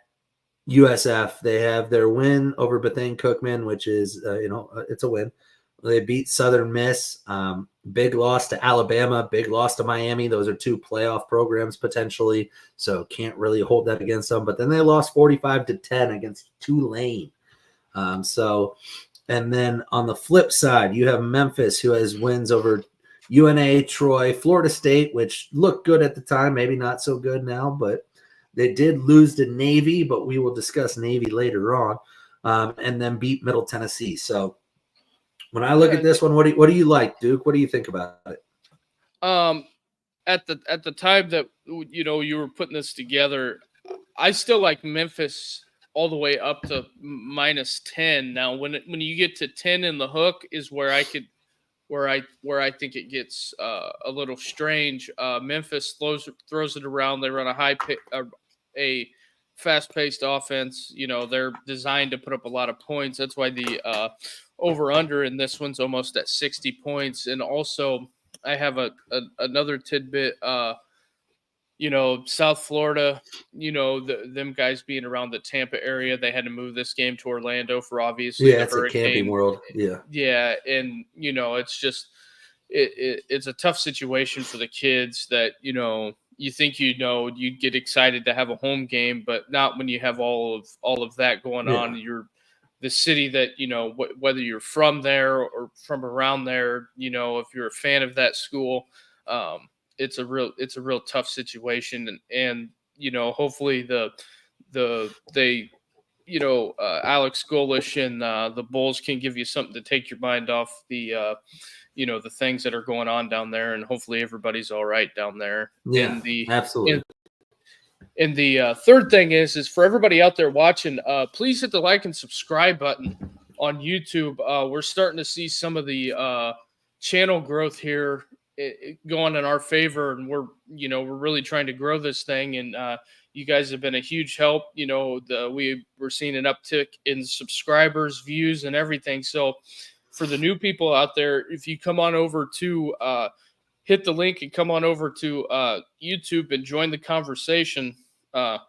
USF, they have their win over Bethune Cookman, which is, it's a win. They beat Southern Miss. Big loss to Alabama, big loss to Miami. Those are 2 playoff programs potentially, so can't really hold that against them. But then they lost 45-10 against Tulane. And then on the flip side, you have Memphis, who has wins over UNA, Troy, Florida State, which looked good at the time, maybe not so good now, but they did lose to Navy, but we will discuss Navy later on, and then beat Middle Tennessee. So when I look at this one, what do you like, Duke? What do you think about it?
At the time that you were putting this together, I still like Memphis all the way up to -10. Now, when you get to 10 in the hook is where I think it gets a little strange. Memphis throws it around. They run a fast-paced offense. They're designed to put up a lot of points. That's why the over/under in this one's almost at 60 points. And also, I have another tidbit. South Florida, them guys being around the Tampa area, they had to move this game to Orlando for obviously the
it's
hurricane.
A Camping World.
Yeah, and it's just it's a tough situation for the kids that you think you'd get excited to have a home game, but not when you have all of that going on. You're the city that whether you're from there or from around there, if you're a fan of that school. It's a real tough situation, and hopefully Alex Golish and the Bulls can give you something to take your mind off the things that are going on down there, and hopefully everybody's all right down there.
Yeah, absolutely.
And the third thing is for everybody out there watching, please hit the like and subscribe button on YouTube. We're starting to see some of the channel growth here going in our favor, and we're really trying to grow this thing, and you guys have been a huge help. We were seeing an uptick in subscribers, views, and everything. So for the new people out there, if you come on over to hit the link and come on over to YouTube and join the conversation.
Yeah,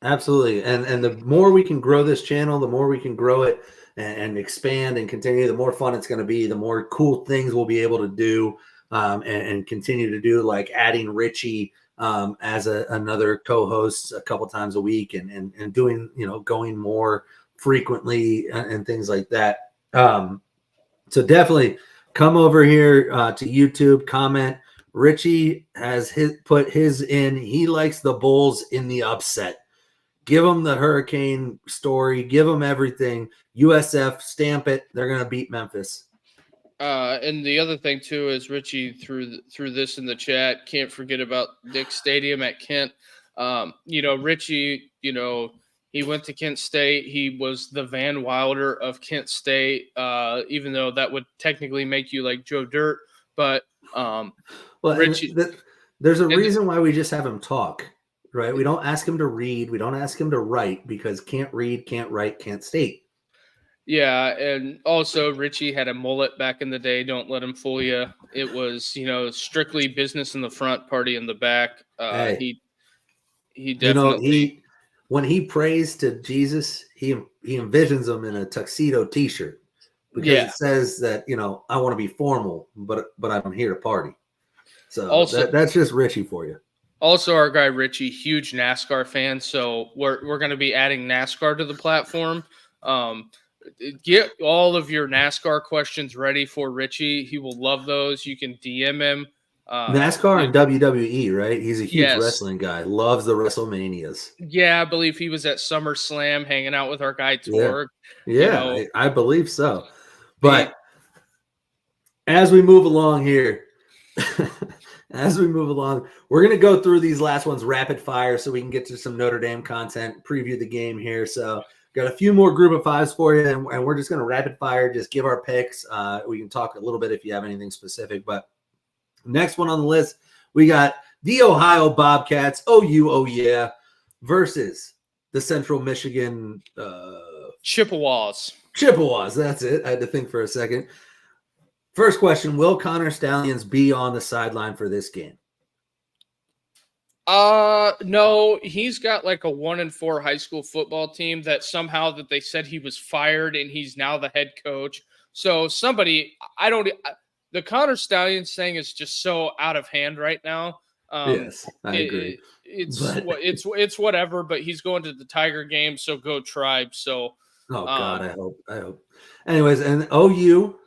absolutely. And the more we can grow this channel, the more we can grow it and expand and continue, the more fun it's going to be, the more cool things we'll be able to do and continue to do, like adding Richie as another co-host a couple times a week and doing, going more frequently and things like that. So definitely come over here to YouTube, comment. Richie has put his in. He likes the Bulls in the upset. Give them the hurricane story. Give them everything. USF, stamp it. They're going to beat Memphis.
And the other thing, too, is Richie threw this in the chat. Can't forget about Dick Stadium at Kent. Richie, he went to Kent State. He was the Van Wilder of Kent State, even though that would technically make you like Joe Dirt. But Richie,
there's a reason why we just have him talk, right? We don't ask him to read. We don't ask him to write because can't read, can't write, can't state.
Yeah, and also Richie had a mullet back in the day. Don't let him fool you. It was, strictly business in the front, party in the back. He definitely.
When he prays to Jesus, he envisions him in a tuxedo T-shirt because it says that I want to be formal, but I'm here to party. So also, that's just Richie for you.
Also, our guy Richie, huge NASCAR fan, so we're going to be adding NASCAR to the platform. Get all of your NASCAR questions ready for Richie. He will love those. You can DM him.
NASCAR and WWE, right? He's a huge
Yes.
wrestling guy. Loves the WrestleManias.
Yeah, I believe he was at SummerSlam hanging out with our guy
Yeah.
Torg.
Yeah, I believe so. But as we move along here, we're going to go through these last ones rapid fire so we can get to some Notre Dame content, preview the game here. So got a few more group of fives for you, and we're just going to rapid fire, just give our picks. We can talk a little bit if you have anything specific. But next one on the list, we got the Ohio Bobcats, oh yeah, versus the Central Michigan
Chippewas.
That's it. I had to think for a second. First question, will Connor Stallions be on the sideline for this game?
No, he's got like a 1-4 high school football team that somehow that they said he was fired and he's now the head coach. So the Connor Stallions thing is just so out of hand right now.
Yes, I agree.
It's whatever, but he's going to the Tiger game, so go Tribe. So
God, I hope. Anyways, and OU,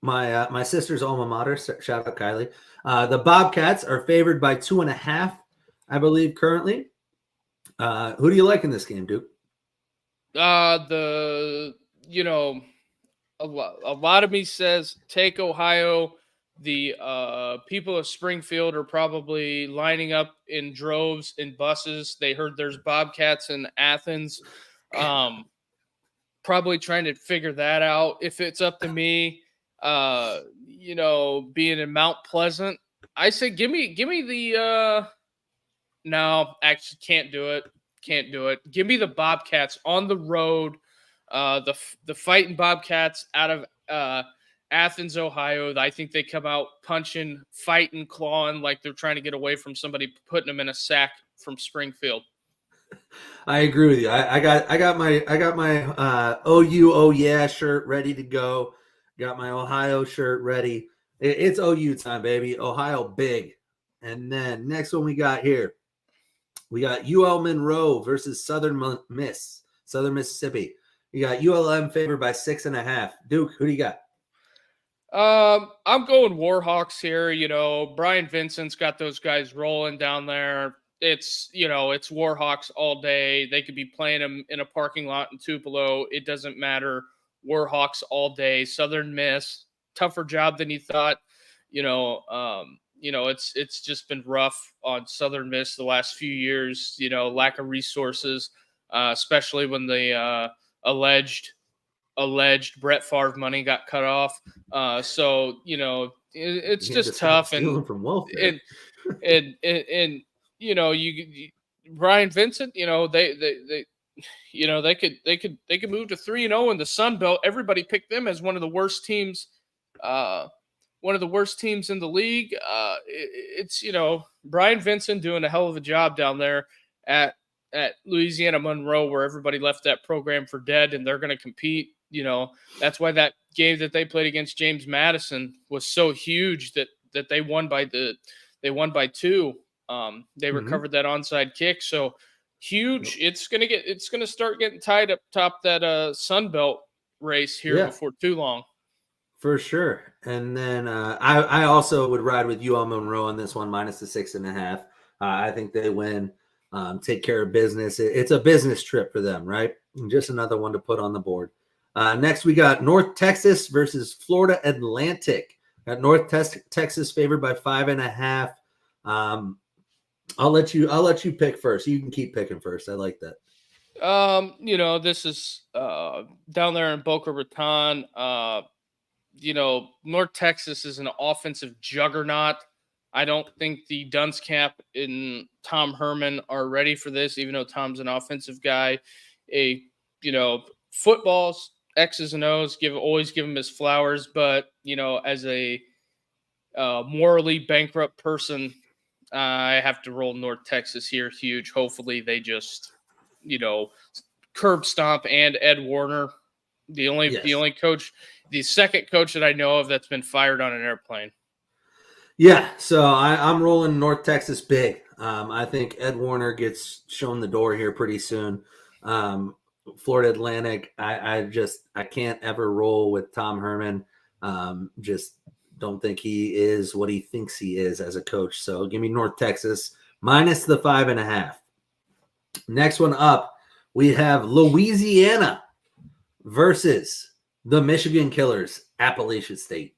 my sister's alma mater. Shout out Kylie. The Bobcats are favored by 2.5, I believe, currently. Who do you like in this game, Duke?
A lot of me says take Ohio. The people of Springfield are probably lining up in droves in buses. They heard there's Bobcats in Athens. Probably trying to figure that out. If it's up to me, being in Mount Pleasant, I say give me the no, actually can't do it. Give me the Bobcats on the road. The fighting Bobcats out of Athens, Ohio. I think they come out punching, fighting, clawing like they're trying to get away from somebody putting them in a sack from Springfield.
I agree with you. I got my OU oh yeah shirt ready to go. Got my Ohio shirt ready. It's OU time, baby. Ohio big. And then next one we got here, we got UL Monroe versus Southern Mississippi. You got ULM favored by 6.5. Duke, who do you got?
I'm going Warhawks here. Brian Vincent's got those guys rolling down there. It's Warhawks all day. They could be playing them in a parking lot in Tupelo. It doesn't matter. Warhawks all day. Southern Miss, tougher job than you thought. It's just been rough on Southern Miss the last few years. Lack of resources, especially when the alleged Brett Favre money got cut off. It's just tough. And
from welfare.
and Brian Vincent, they could move to 3-0 in the Sun Belt. Everybody picked them as one of the worst teams in the league. It's Brian Vincent doing a hell of a job down there at Louisiana Monroe, where everybody left that program for dead, and they're going to compete. That's why that game that they played against James Madison was so huge that they won by 2. They recovered that onside kick, so huge. It's gonna start getting tied up top that Sun Belt race here before too long.
For sure. And then I also would ride with UL Monroe on this one, minus the 6.5. I think they win. Take care of business. It's a business trip for them, right? And just another one to put on the board. Next, we got North Texas versus Florida Atlantic. Got North Texas favored by 5.5. I'll let you pick first. You can keep picking first. I like that.
This is down there in Boca Raton. North Texas is an offensive juggernaut. I don't think the Dunce Cap and Tom Herman are ready for this, even though Tom's an offensive guy. Football's X's and O's, always give him his flowers, but as a morally bankrupt person, I have to roll North Texas here. Huge. Hopefully they just, curb stomp and Ed Warner, the only coach, the second coach that I know of that's been fired on an airplane.
Yeah, so I'm rolling North Texas big. I think Ed Warner gets shown the door here pretty soon. Florida Atlantic, I can't ever roll with Tom Herman. Just don't think he is what he thinks he is as a coach. So give me North Texas minus the 5.5. Next one up, we have Louisiana versus the Michigan Killers, Appalachian State.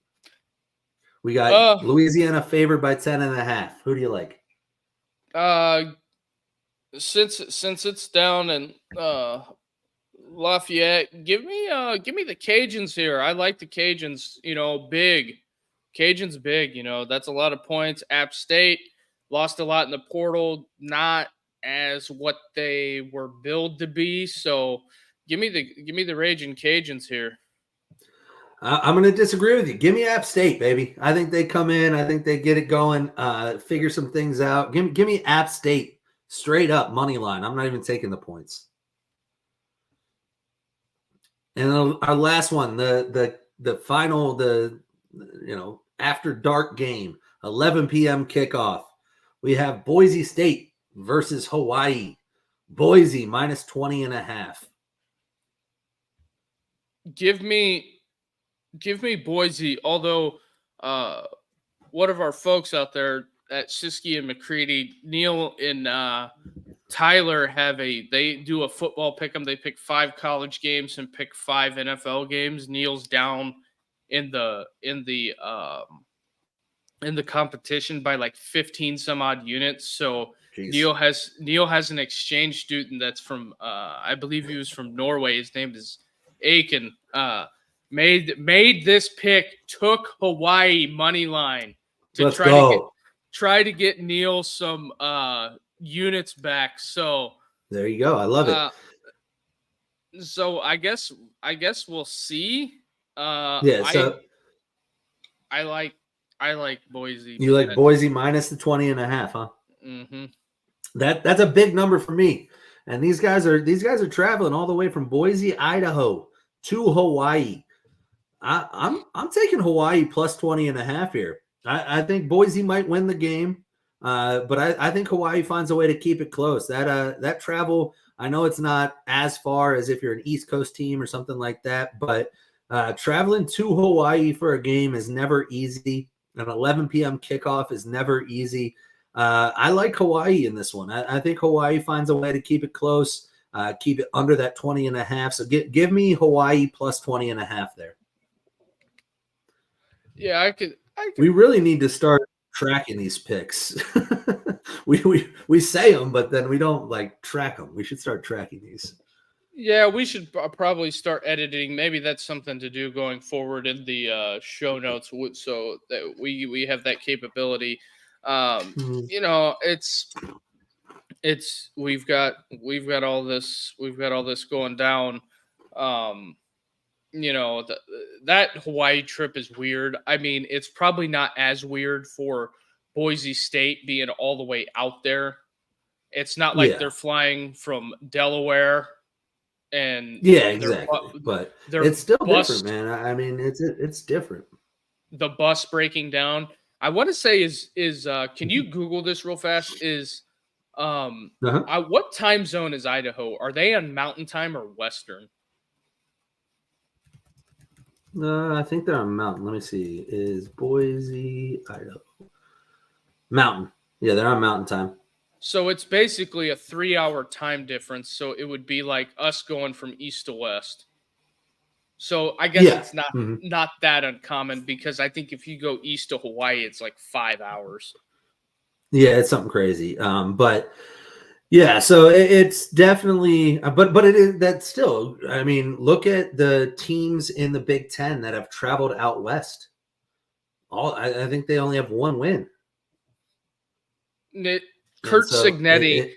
We got Louisiana favored by 10.5. Who do you like?
Since it's down in Lafayette, give me the Cajuns here. I like the Cajuns. Big. Cajuns big. That's a lot of points. App State lost a lot in the portal. Not as what they were billed to be. So give me the Raging Cajuns here.
I'm going to disagree with you. Give me App State, baby. I think they come in. I think they get it going. Figure some things out. Give me App State straight up money line. I'm not even taking the points. And our last one, the final, after dark game, 11 p.m. kickoff. We have Boise State versus Hawaii. Boise minus 20.5.
Give me Boise, although one of our folks out there at Siskey and McCready, Neil and Tyler they do a football pick 'em. They pick 5 college games and pick 5 NFL games. Neil's down in the competition by like 15 some odd units. So Jeez. Neil has an exchange student that's from I believe he was from Norway. His name is Aiken. Made this pick, took Hawaii money line to try to get Neil some units back. So
there you go. I love it.
So I guess we'll see.
So
I like Boise.
You like Boise minus the 20.5, huh?
Mm-hmm.
That's a big number for me. And these guys are traveling all the way from Boise, Idaho to Hawaii. I'm taking Hawaii plus 20.5 here. I think Boise might win the game, but I think Hawaii finds a way to keep it close. That travel, I know it's not as far as if you're an East Coast team or something like that, but traveling to Hawaii for a game is never easy. An 11 p.m. kickoff is never easy. I like Hawaii in this one. I think Hawaii finds a way to keep it close, keep it under that 20.5. So give me Hawaii plus 20.5 there.
Yeah, I could.
We really need to start tracking these picks. we say them, but then we don't track them. We should start tracking these.
Yeah, we should probably start editing. Maybe that's something to do going forward in the show notes, so that we have that capability. It's we've got all this going down. That Hawaii trip is weird. I mean, it's probably not as weird for Boise State being all the way out there. It's not like they're flying from Delaware and
exactly. But it's still different, man. I mean, it's different.
The bus breaking down. I want to say is can you Google this real fast? What time zone is Idaho? Are they on Mountain Time or Western?
I think they're on Mountain. Let me see. Is Boise, Idaho? Mountain. Yeah, they're on Mountain Time.
So it's basically a 3-hour time difference. So it would be like us going from east to west. So I guess it's not that uncommon, because I think if you go east to Hawaii, it's like 5 hours.
Yeah, it's something crazy. But yeah, so it's definitely, but it is that still. I mean, look at the teams in the Big Ten that have traveled out west. I think they only have one win.
Kurt Signetti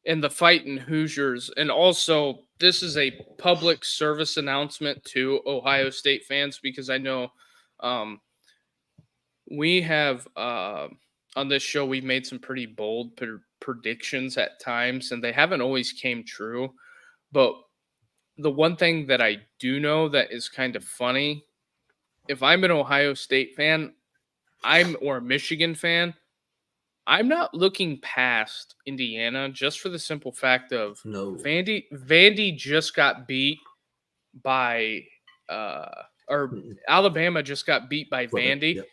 and the Fightin' Hoosiers, and also this is a public service announcement to Ohio State fans, because I know we have on this show we've made some pretty bold predictions at times, and they haven't always came true. But the one thing that I do know that is kind of funny, if I'm an Ohio State fan, or a Michigan fan, I'm not looking past Indiana just for the simple fact of
No.
Vandy just got beat by or Alabama just got beat by Vandy.
Yep.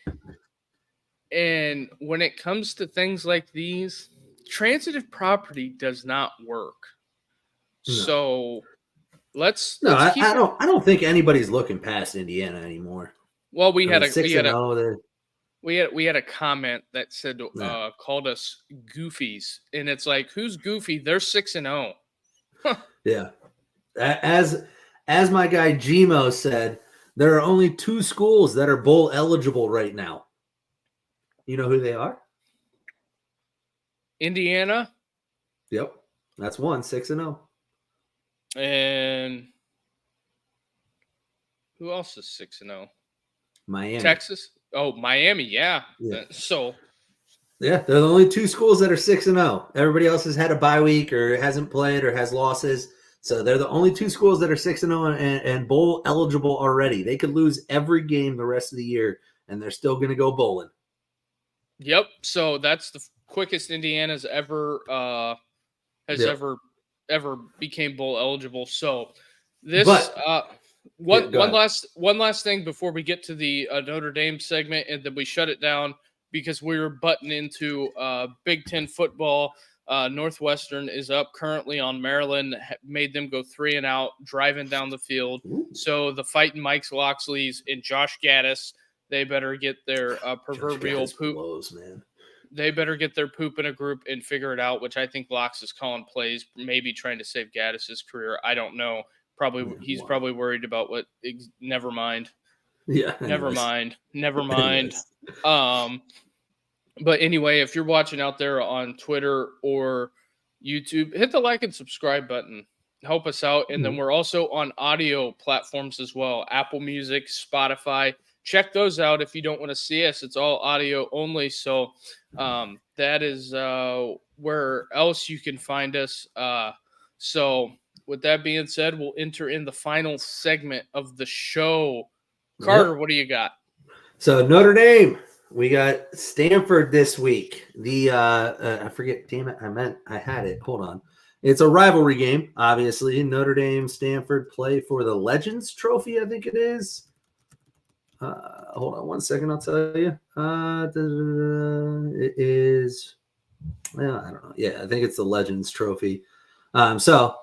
And when it comes to things like these, transitive property does not work.
No.
So let's
I
keep it.
don't think anybody's looking past Indiana anymore.
Well, we had a
6-0.
we had a comment that said called us goofies, and it's like, who's goofy? They're 6-0.
Yeah. As my guy Gmo said, there are only 2 schools that are bowl eligible right now. You know who they are?
Indiana.
Yep. That's one, 6-0.
And who else is 6-0?
Miami.
Texas. Oh, Miami. Yeah.
Yeah.
Yeah,
they're the only 2 schools that are 6-0. Everybody else has had a bye week or hasn't played or has losses. So they're the only 2 schools that are 6-0 and bowl eligible already. They could lose every game the rest of the year, and they're still going to go bowling.
Yep. So that's the quickest Indiana's ever ever became bowl eligible. So this one last thing before we get to the Notre Dame segment, and then we shut it down because we were butting into Big Ten football. Northwestern is up currently on Maryland, made them go 3-and-out, driving down the field.
Ooh.
So the fighting Mike Loxleys and Josh Gaddis, they better get their proverbial poop.
Blows, man.
They better get their poop in a group and figure it out, which I think Locks is calling plays, maybe trying to save Gaddis' career. I don't know. He's probably worried about what. Never mind.
Yeah.
Never mind. But anyway, if you're watching out there on Twitter or YouTube, hit the like and subscribe button. Help us out. And then we're also on audio platforms as well. Apple Music, Spotify. Check those out if you don't want to see us. It's all audio only. So that is where else you can find us. So with that being said, we'll enter in the final segment of the show. Carter, what do you got?
So Notre Dame, we got Stanford this week. The I forget, damn it, I had it. Hold on. It's a rivalry game, obviously. Notre Dame, Stanford play for the Legends Trophy, I think it is. Hold on one second, I'll tell you. It is, well, I don't know. Yeah, I think it's the Legends Trophy. So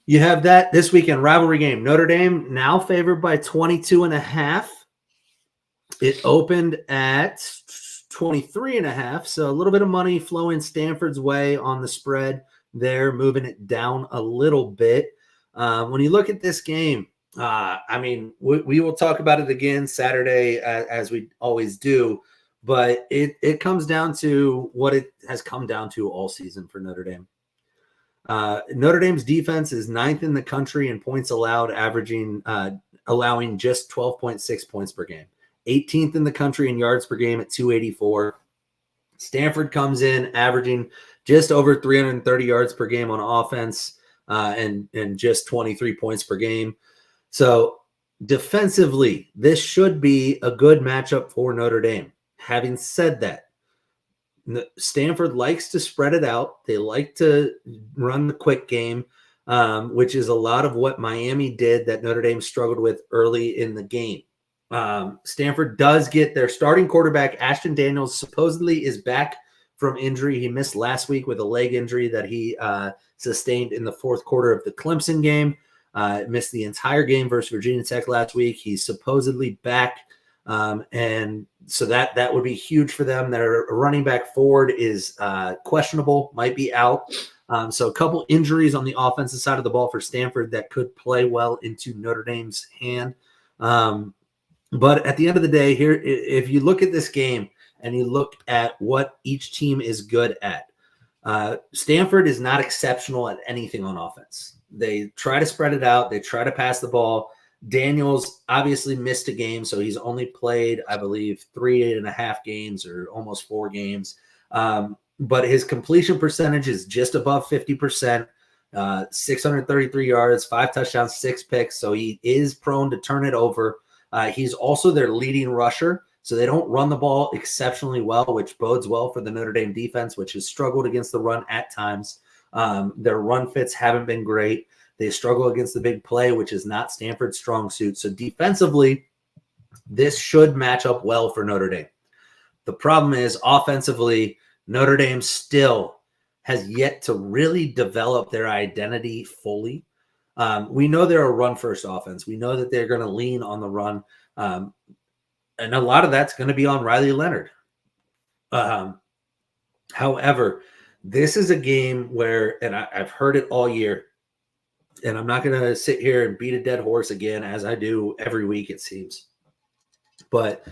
you have that this weekend, rivalry game. Notre Dame now favored by 22.5. It opened at 23.5, so a little bit of money flowing Stanford's way on the spread there, moving it down a little bit. When you look at this game, I mean, we will talk about it again Saturday as we always do, but it comes down to what it has come down to all season for Notre Dame. Notre Dame's defense is 9th in the country in points allowed, allowing just 12.6 points per game. 18th in the country in yards per game at 284. Stanford comes in averaging just over 330 yards per game on offense and just 23 points per game. So defensively, this should be a good matchup for Notre Dame. Having said that, Stanford likes to spread it out. They like to run the quick game, which is a lot of what Miami did that Notre Dame struggled with early in the game. Stanford does get their starting quarterback, Ashton Daniels, supposedly is back from injury. He missed last week with a leg injury that he sustained in the fourth quarter of the Clemson game. Missed the entire game versus Virginia Tech last week. He's supposedly back. And so that would be huge for them. Their running back Ford is questionable, might be out. So a couple injuries on the offensive side of the ball for Stanford that could play well into Notre Dame's hand. But at the end of the day, here, if you look at this game and you look at what each team is good at, Stanford is not exceptional at anything on offense. They try to spread it out. They try to pass the ball. Daniels obviously missed a game, so he's only played, I believe, 3.5 games or almost 4 games. But his completion percentage is just above 50%, 633 yards, 5 touchdowns, 6 picks. So he is prone to turn it over. He's also their leading rusher. So they don't run the ball exceptionally well, which bodes well for the Notre Dame defense, which has struggled against the run at times. Their run fits haven't been great. They struggle against the big play, which is not Stanford's strong suit. So defensively, this should match up well for Notre Dame. The problem is offensively, Notre Dame still has yet to really develop their identity fully. We know they're a run-first offense. We know that they're going to lean on the run. And a lot of that's going to be on Riley Leonard. However, this is a game where, and I've heard it all year, and I'm not going to sit here and beat a dead horse again, as I do every week, it seems. But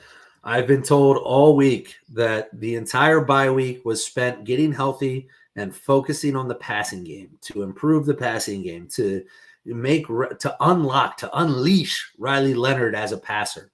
I've been told all week that the entire bye week was spent getting healthy and focusing on the passing game, to improve the passing game, to unleash Riley Leonard as a passer.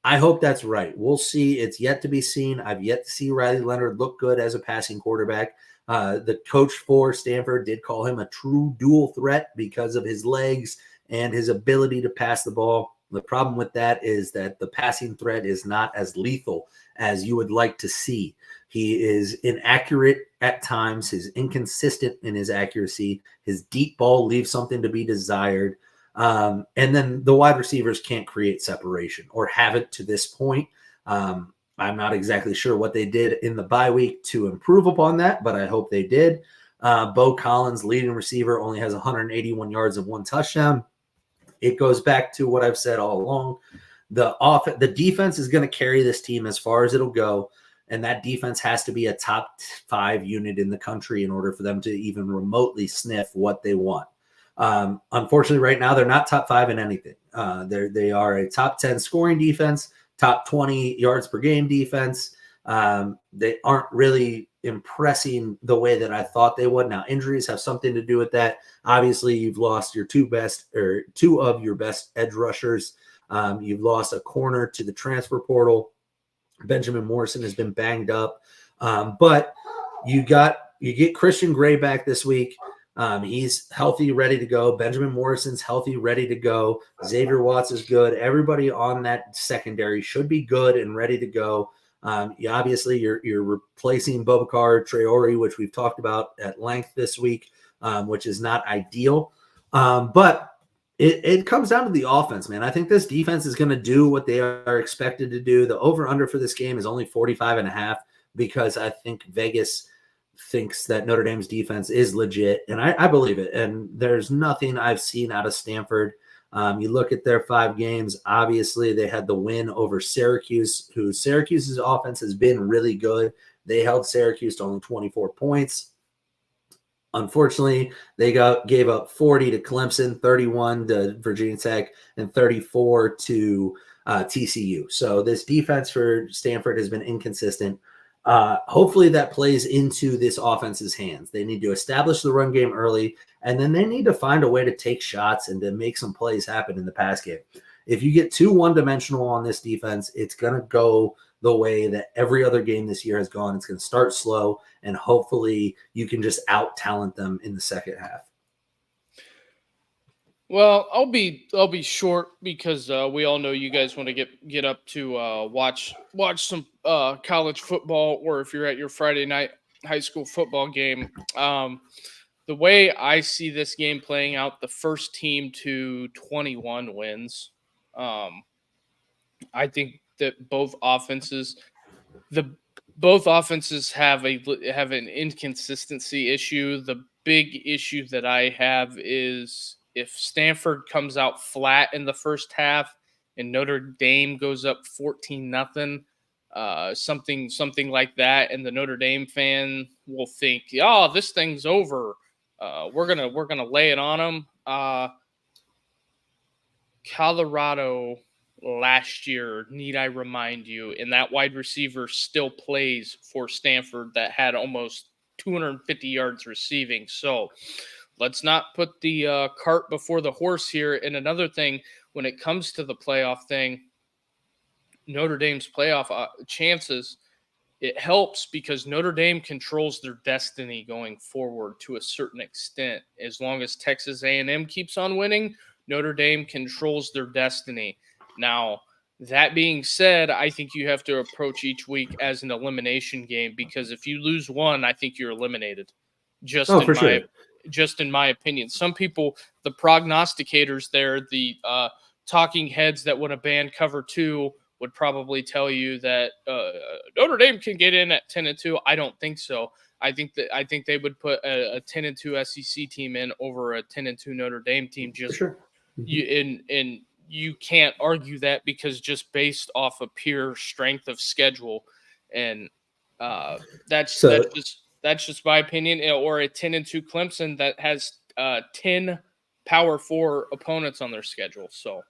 I hope that's right. We'll see. It's yet to be seen. I've yet to see Riley Leonard look good as a passing quarterback. The coach for Stanford did call him a true dual threat because of his legs and his ability to pass the ball. The problem with that is that the passing threat is not as lethal as you would like to see. He is inaccurate at times. He's inconsistent in his accuracy. His deep ball leaves something to be desired. And then the wide receivers can't create separation, or haven't to this point. I'm not exactly sure what they did in the bye week to improve upon that, but I hope they did. Bo Collins, leading receiver, only has 181 yards and 1 touchdown. It goes back to what I've said all along. The defense is going to carry this team as far as it'll go, and that defense has to be a top 5 unit in the country in order for them to even remotely sniff what they want. Unfortunately, right now, they're not top 5 in anything. They are a top 10 scoring defense, top 20 yards per game defense. They aren't really impressing the way that I thought they would. Now, injuries have something to do with that. Obviously, you've lost your two of your best edge rushers. You've lost a corner to the transfer portal. Benjamin Morrison has been banged up. But you get Christian Gray back this week. He's healthy, ready to go. Benjamin Morrison's healthy, ready to go. Xavier Watts is good. Everybody on that secondary should be good and ready to go. Obviously, you're replacing Boubacar Traore, which we've talked about at length this week, which is not ideal. But it comes down to the offense, man. I think this defense is going to do what they are expected to do. The over-under for this game is only 45.5 because I think Vegas thinks that Notre Dame's defense is legit, and I believe it. And there's nothing I've seen out of Stanford. You look at their 5 games, obviously they had the win over Syracuse, who Syracuse's offense has been really good. They held Syracuse to only 24 points. Unfortunately, they gave up 40 to Clemson, 31 to Virginia Tech, and 34 to TCU. So this defense for Stanford has been inconsistent. Hopefully that plays into this offense's hands. They need to establish the run game early, and then they need to find a way to take shots and to make some plays happen in the pass game. If you get too one-dimensional on this defense, it's going to go the way that every other game this year has gone. It's going to start slow, and hopefully you can just out-talent them in the second half.
Well, I'll be short because we all know you guys want to get up to watch some college football, or if you're at your Friday night high school football game. The way I see this game playing out, the first team to 21 wins. I think that both offenses have an inconsistency issue. The big issue that I have is if Stanford comes out flat in the first half and Notre Dame goes up 14-0, something like that, and the Notre Dame fan will think, "Oh, this thing's over. We're gonna lay it on them." Colorado last year, need I remind you, and that wide receiver still plays for Stanford that had almost 250 yards receiving. So let's not put the cart before the horse here. And another thing, when it comes to the playoff thing, Notre Dame's playoff chances, it helps because Notre Dame controls their destiny going forward to a certain extent. As long as Texas A&M keeps on winning, Notre Dame controls their destiny. Now, That being said, I think you have to approach each week as an elimination game, because if you lose one, I think you're eliminated. Just
Oh,
in
for
my
sure.
just in my opinion. Some people, the prognosticators there, the talking heads that want to ban cover 2 would probably tell you that Notre Dame can get in at 10-2. I don't think so. I think they would put a 10-2 SEC team in over a 10-2 Notre Dame team.
For
Just
sure.
and you can't argue that, because just based off of pure strength of schedule, and uh,
So
that's just my opinion. Or a 10-2 Clemson that has 10 Power 4 opponents on their schedule. So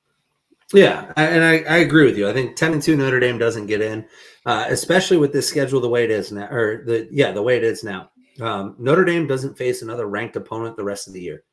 yeah, I agree with you. I think 10-2 Notre Dame doesn't get in, especially with this schedule the way it is now, or the way it is now. Notre Dame doesn't face another ranked opponent the rest of the year.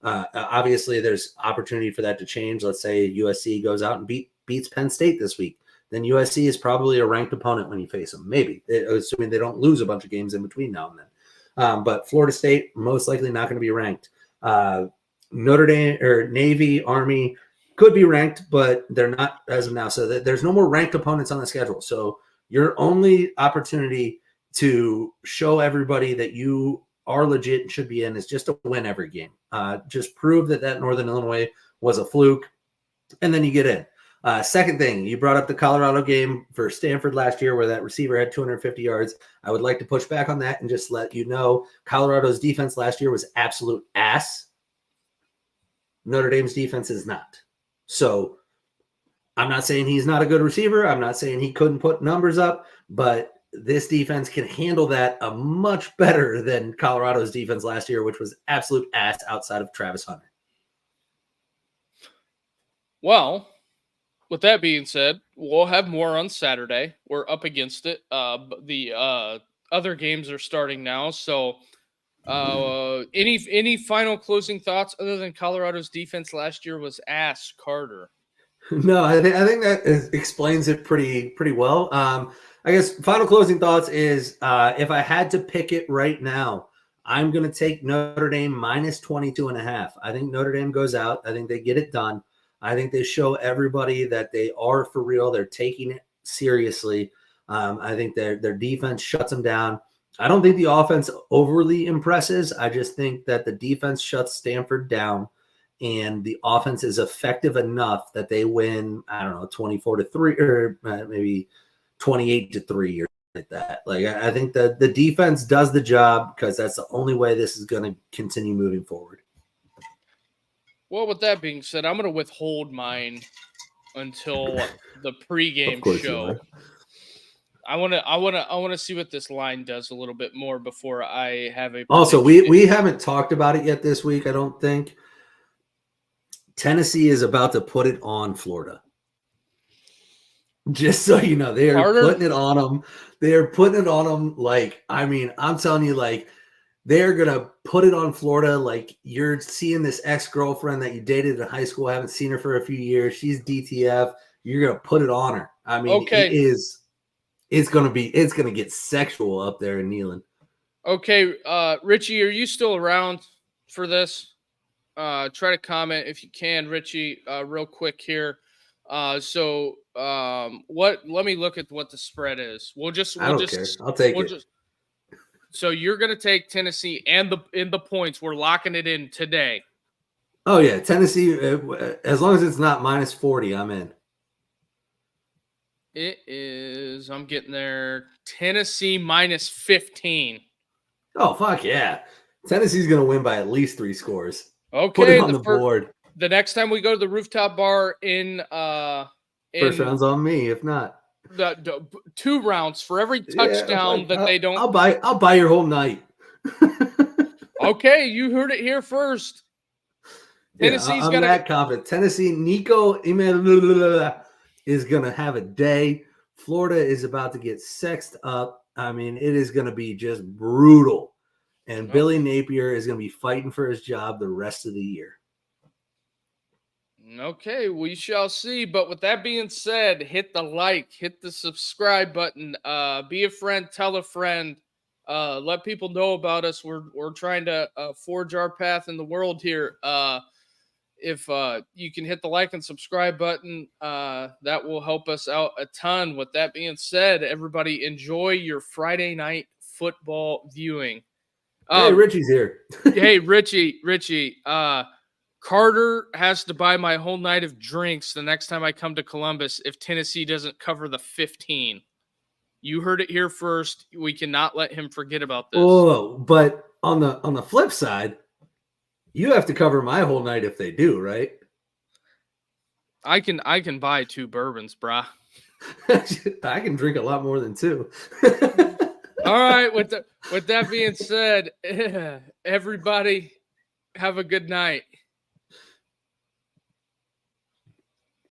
Obviously, there's opportunity for that to change. Let's say USC goes out and beats Penn State this week. Then USC is probably a ranked opponent when you face them. Maybe, assuming they don't lose a bunch of games in between now and then. But Florida State, most likely not going to be ranked. Notre Dame or Navy, Army could be ranked, but they're not as of now. So there's no more ranked opponents on the schedule. So your only opportunity to show everybody that you are legit and should be in is just to win every game. Just prove that Northern Illinois was a fluke, and then you get in. Second thing, you brought up the Colorado game for Stanford last year where that receiver had 250 yards. I would like to push back on that and just let you know Colorado's defense last year was absolute ass. Notre Dame's defense is not. So I'm not saying he's not a good receiver. I'm not saying he couldn't put numbers up, but this defense can handle that a much better than Colorado's defense last year, which was absolute ass outside of Travis Hunter.
well, with that being said, we'll have more on Saturday. We're up against it. The other games are starting now. So, any final closing thoughts other than Colorado's defense last year was ass, Carter?
No, I think that explains it pretty well. I guess final closing thoughts is if I had to pick it right now, I'm going to take Notre Dame minus 22.5. I think Notre Dame goes out. I think they get it done. I think they show everybody that they are for real. They're taking it seriously. I think their defense shuts them down. I don't think the offense overly impresses. I just think that the defense shuts Stanford down, and the offense is effective enough that they win, I don't know, 24-3 or maybe 28-3 or like that. Like I think that the defense does the job because that's the only way this is going to continue moving forward.
Well, with that being said, I'm going to withhold mine until the pregame
Of course you
show.
are.
I want to see what this line does a little bit more before I have a
Also,
prediction.
we haven't talked about it yet this week, I don't think. Tennessee is about to put it on Florida. Just so you know, they are
Carter?
putting it on them. They are putting it on them like, I mean, I'm telling you, like, they're going to put it on Florida like you're seeing this ex-girlfriend that you dated in high school, haven't seen her for a few years. She's DTF. You're going to put it on her. I mean,
Okay.
it's going to get sexual up there in Neyland.
Okay, Richie, are you still around for this? Try to comment if you can, Richie, real quick here. Let me look at what the spread is.
I don't care. I'll take it.
So you're going to take Tennessee and the points. We're locking it in today.
Oh yeah, Tennessee. As long as it's not minus 40, I'm in.
It is. I'm getting there. Tennessee minus 15.
Oh fuck yeah! Tennessee's gonna win by at least 3 scores.
Okay,
put it on the board.
The next time we go to the rooftop bar in
first round's on me. If not,
the 2 rounds for every touchdown they don't.
I'll buy your whole night.
Okay, you heard it here first.
Tennessee's I'm that confident. Tennessee, Nico is gonna have a day. Florida is about to get sexed up. I mean, it is gonna be just brutal. And Billy Napier is going to be fighting for his job the rest of the year.
Okay, we shall see. But with that being said, hit the like, hit the subscribe button, be a friend, tell a friend, let people know about us. We're trying to forge our path in the world here. if you can hit the like and subscribe button, that will help us out a ton. With that being said, everybody enjoy your Friday night football viewing.
Hey, Richie's here.
Hey, Richie, Carter has to buy my whole night of drinks the next time I come to Columbus if Tennessee doesn't cover the 15. You heard it here first. We cannot let him forget about this.
Oh, but on the flip side, you have to cover my whole night if they do, right?
I can buy 2 bourbons, brah.
I can drink a lot more than 2.
All right. With that being said, everybody have a good night.